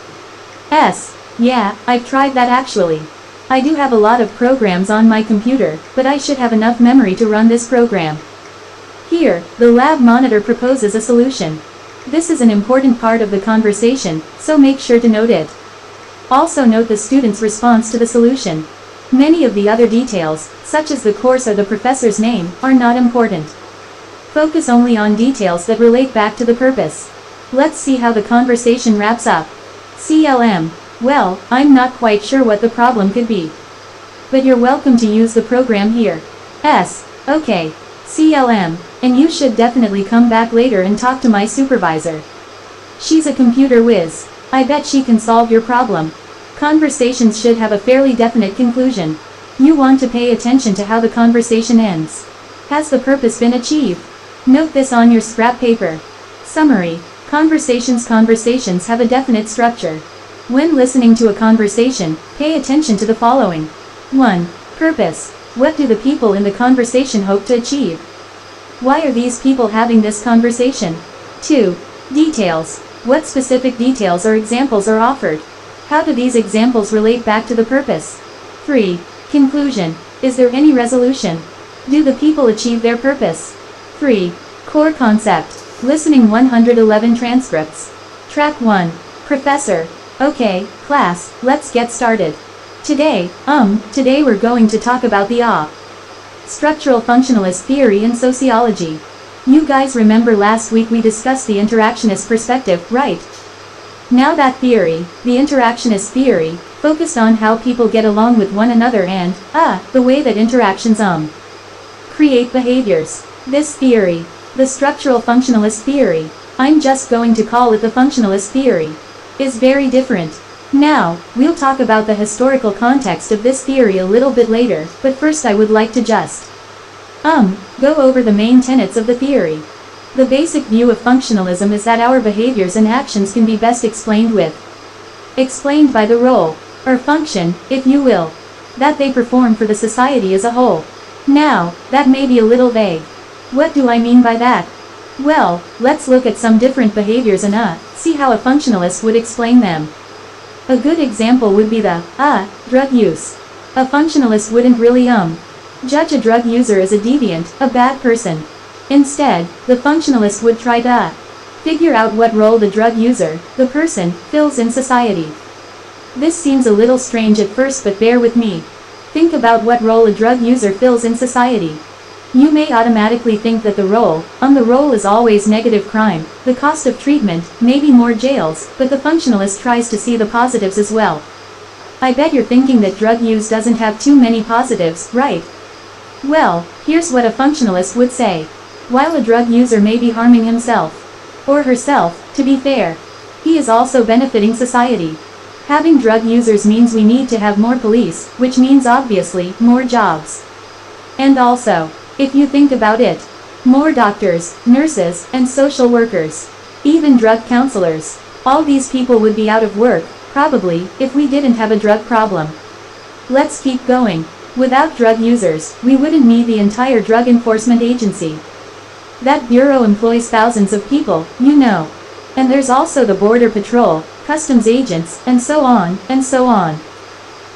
Yeah, I've tried that actually. I do have a lot of programs on my computer, but I should have enough memory to run this program. Here, the lab monitor proposes a solution. This is an important part of the conversation, so make sure to note it. Also note the student's response to the solution. Many of the other details, such as the course or the professor's name, are not important. Focus only on details that relate back to the purpose. Let's see how the conversation wraps up. CLM. Well, I'm not quite sure what the problem could be. But you're welcome to use the program here. Okay. CLM. And you should definitely come back later and talk to my supervisor. She's a computer whiz. I bet she can solve your problem. Conversations should have a fairly definite conclusion. You want to pay attention to how the conversation ends. Has the purpose been achieved? Note this on your scrap paper. Summary. Conversations have a definite structure. When listening to a conversation, pay attention to the following. 1. Purpose. What do the people in the conversation hope to achieve? Why are these people having this conversation? 2. Details. What specific details or examples are offered? How do these examples relate back to the purpose? 3. Conclusion. Is there any resolution? Do the people achieve their purpose? 3. Core concept. Listening 111 transcripts. Track 1. Professor. Okay, class, let's get started. Today we're going to talk about the structural functionalist theory in sociology. You guys remember last week we discussed the interactionist perspective, right? Now that theory, the interactionist theory, focused on how people get along with one another and, the way that interactions, create behaviors. This theory, the structural functionalist theory, I'm just going to call it the functionalist theory, is very different. Now, we'll talk about the historical context of this theory a little bit later, but first I would like to just go over the main tenets of the theory. The basic view of functionalism is that our behaviors and actions can be best explained by the role, or function, if you will, that they perform for the society as a whole. Now, that may be a little vague. What do I mean by that? Well, let's look at some different behaviors and see how a functionalist would explain them. A good example would be the drug use. A functionalist wouldn't really judge a drug user as a deviant, a bad person. Instead, the functionalist would try to figure out what role the drug user, the person, fills in society. This seems a little strange at first, but bear with me. Think about what role a drug user fills in society. You may automatically think that the role is always negative crime, the cost of treatment, maybe more jails, but the functionalist tries to see the positives as well. I bet you're thinking that drug use doesn't have too many positives, right? Well, here's what a functionalist would say. While a drug user may be harming himself, or herself, to be fair, he is also benefiting society. Having drug users means we need to have more police, which means obviously, more jobs. And also, if you think about it, more doctors, nurses, and social workers. Even drug counselors. All these people would be out of work, probably, if we didn't have a drug problem. Let's keep going. Without drug users, we wouldn't need the entire Drug Enforcement Agency. That bureau employs thousands of people, you know. And there's also the Border Patrol, customs agents, and so on, and so on.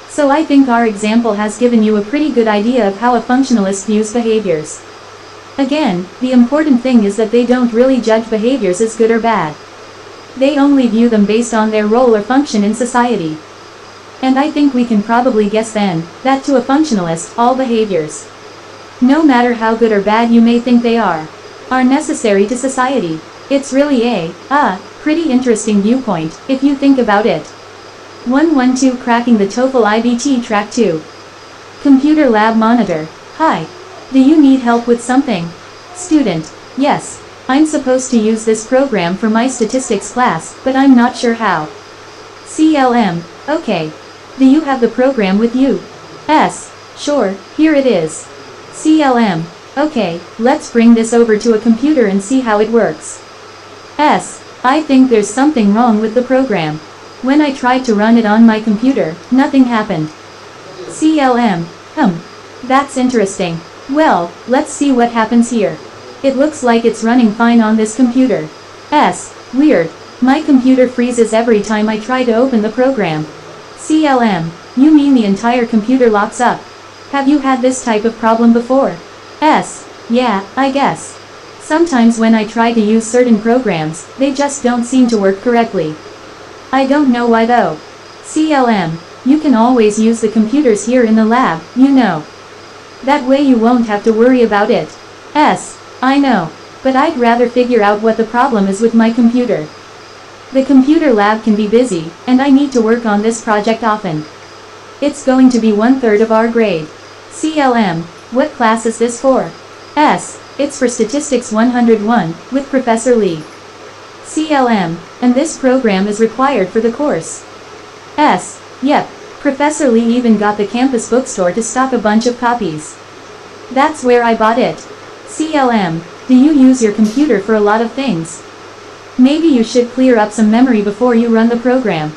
So I think our example has given you a pretty good idea of how a functionalist views behaviors. Again, the important thing is that they don't really judge behaviors as good or bad. They only view them based on their role or function in society. And I think we can probably guess then, that to a functionalist, all behaviors, no matter how good or bad you may think they are necessary to society. It's really a pretty interesting viewpoint, if you think about it. 112 Cracking the TOEFL IBT Track 2. Computer Lab Monitor. Hi. Do you need help with something? Student. Yes. I'm supposed to use this program for my statistics class, but I'm not sure how. CLM. Okay. Do you have the program with you? S. Sure, here it is. CLM. Okay, let's bring this over to a computer and see how it works. S. I think there's something wrong with the program. When I tried to run it on my computer, nothing happened. CLM. That's interesting. Well, let's see what happens here. It looks like it's running fine on this computer. S. Weird. My computer freezes every time I try to open the program. CLM. You mean the entire computer locks up? Have you had this type of problem before? S. Yeah, I guess. Sometimes when I try to use certain programs, they just don't seem to work correctly. I don't know why though. CLM. You can always use the computers here in the lab, you know. That way you won't have to worry about it. S. I know. But I'd rather figure out what the problem is with my computer. The computer lab can be busy, and I need to work on this project often. It's going to be 1/3 of our grade. CLM. What class is this for? S. It's for Statistics 101, with Professor Lee. CLM. And this program is required for the course. S. Yep. Professor Lee even got the campus bookstore to stock a bunch of copies. That's where I bought it. CLM. Do you use your computer for a lot of things? Maybe you should clear up some memory before you run the program.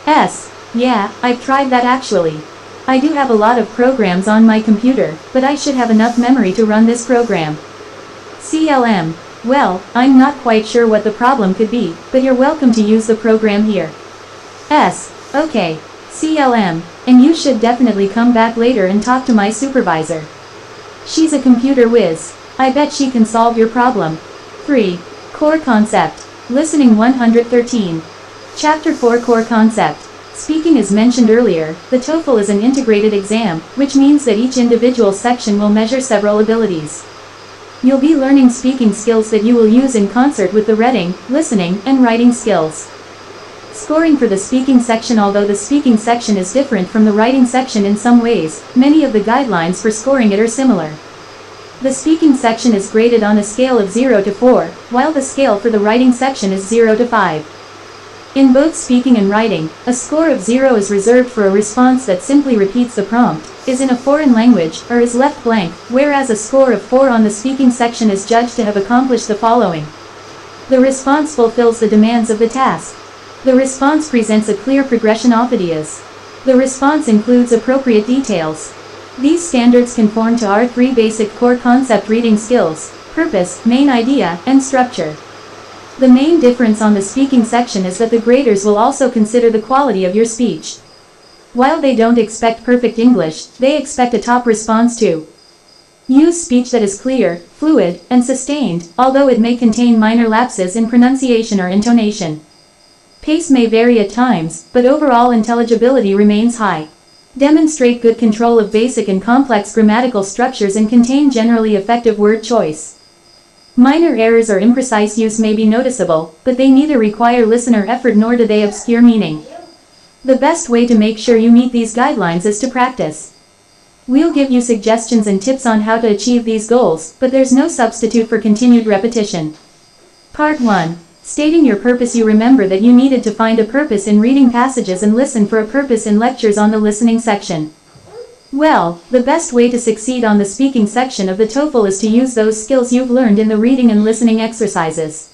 S. Yeah, I've tried that actually. I do have a lot of programs on my computer, but I should have enough memory to run this program. CLM. Well, I'm not quite sure what the problem could be, but you're welcome to use the program here. S. Okay. CLM. And you should definitely come back later and talk to my supervisor. She's a computer whiz. I bet she can solve your problem. 3. Core Concept. Listening 113. Chapter 4 Core Concept. Speaking as mentioned earlier, the TOEFL is an integrated exam, which means that each individual section will measure several abilities. You'll be learning speaking skills that you will use in concert with the reading, listening, and writing skills. Scoring for the speaking section. Although the speaking section is different from the writing section in some ways, many of the guidelines for scoring it are similar. The speaking section is graded on a scale of 0 to 4, while the scale for the writing section is 0 to 5. In both speaking and writing, a score of 0 is reserved for a response that simply repeats the prompt, is in a foreign language, or is left blank, whereas a score of 4 on the speaking section is judged to have accomplished the following. The response fulfills the demands of the task. The response presents a clear progression of ideas. The response includes appropriate details. These standards conform to our 3 basic core concept reading skills: purpose, main idea, and structure. The main difference on the speaking section is that the graders will also consider the quality of your speech. While they don't expect perfect English, they expect a top response too. Use speech that is clear, fluid, and sustained, although it may contain minor lapses in pronunciation or intonation. Pace may vary at times, but overall intelligibility remains high. Demonstrate good control of basic and complex grammatical structures and contain generally effective word choice. Minor errors or imprecise use may be noticeable, but they neither require listener effort nor do they obscure meaning. The best way to make sure you meet these guidelines is to practice. We'll give you suggestions and tips on how to achieve these goals, but there's no substitute for continued repetition. Part 1. Stating your purpose. You remember that you needed to find a purpose in reading passages and listen for a purpose in lectures on the listening section. Well, the best way to succeed on the speaking section of the TOEFL is to use those skills you've learned in the reading and listening exercises.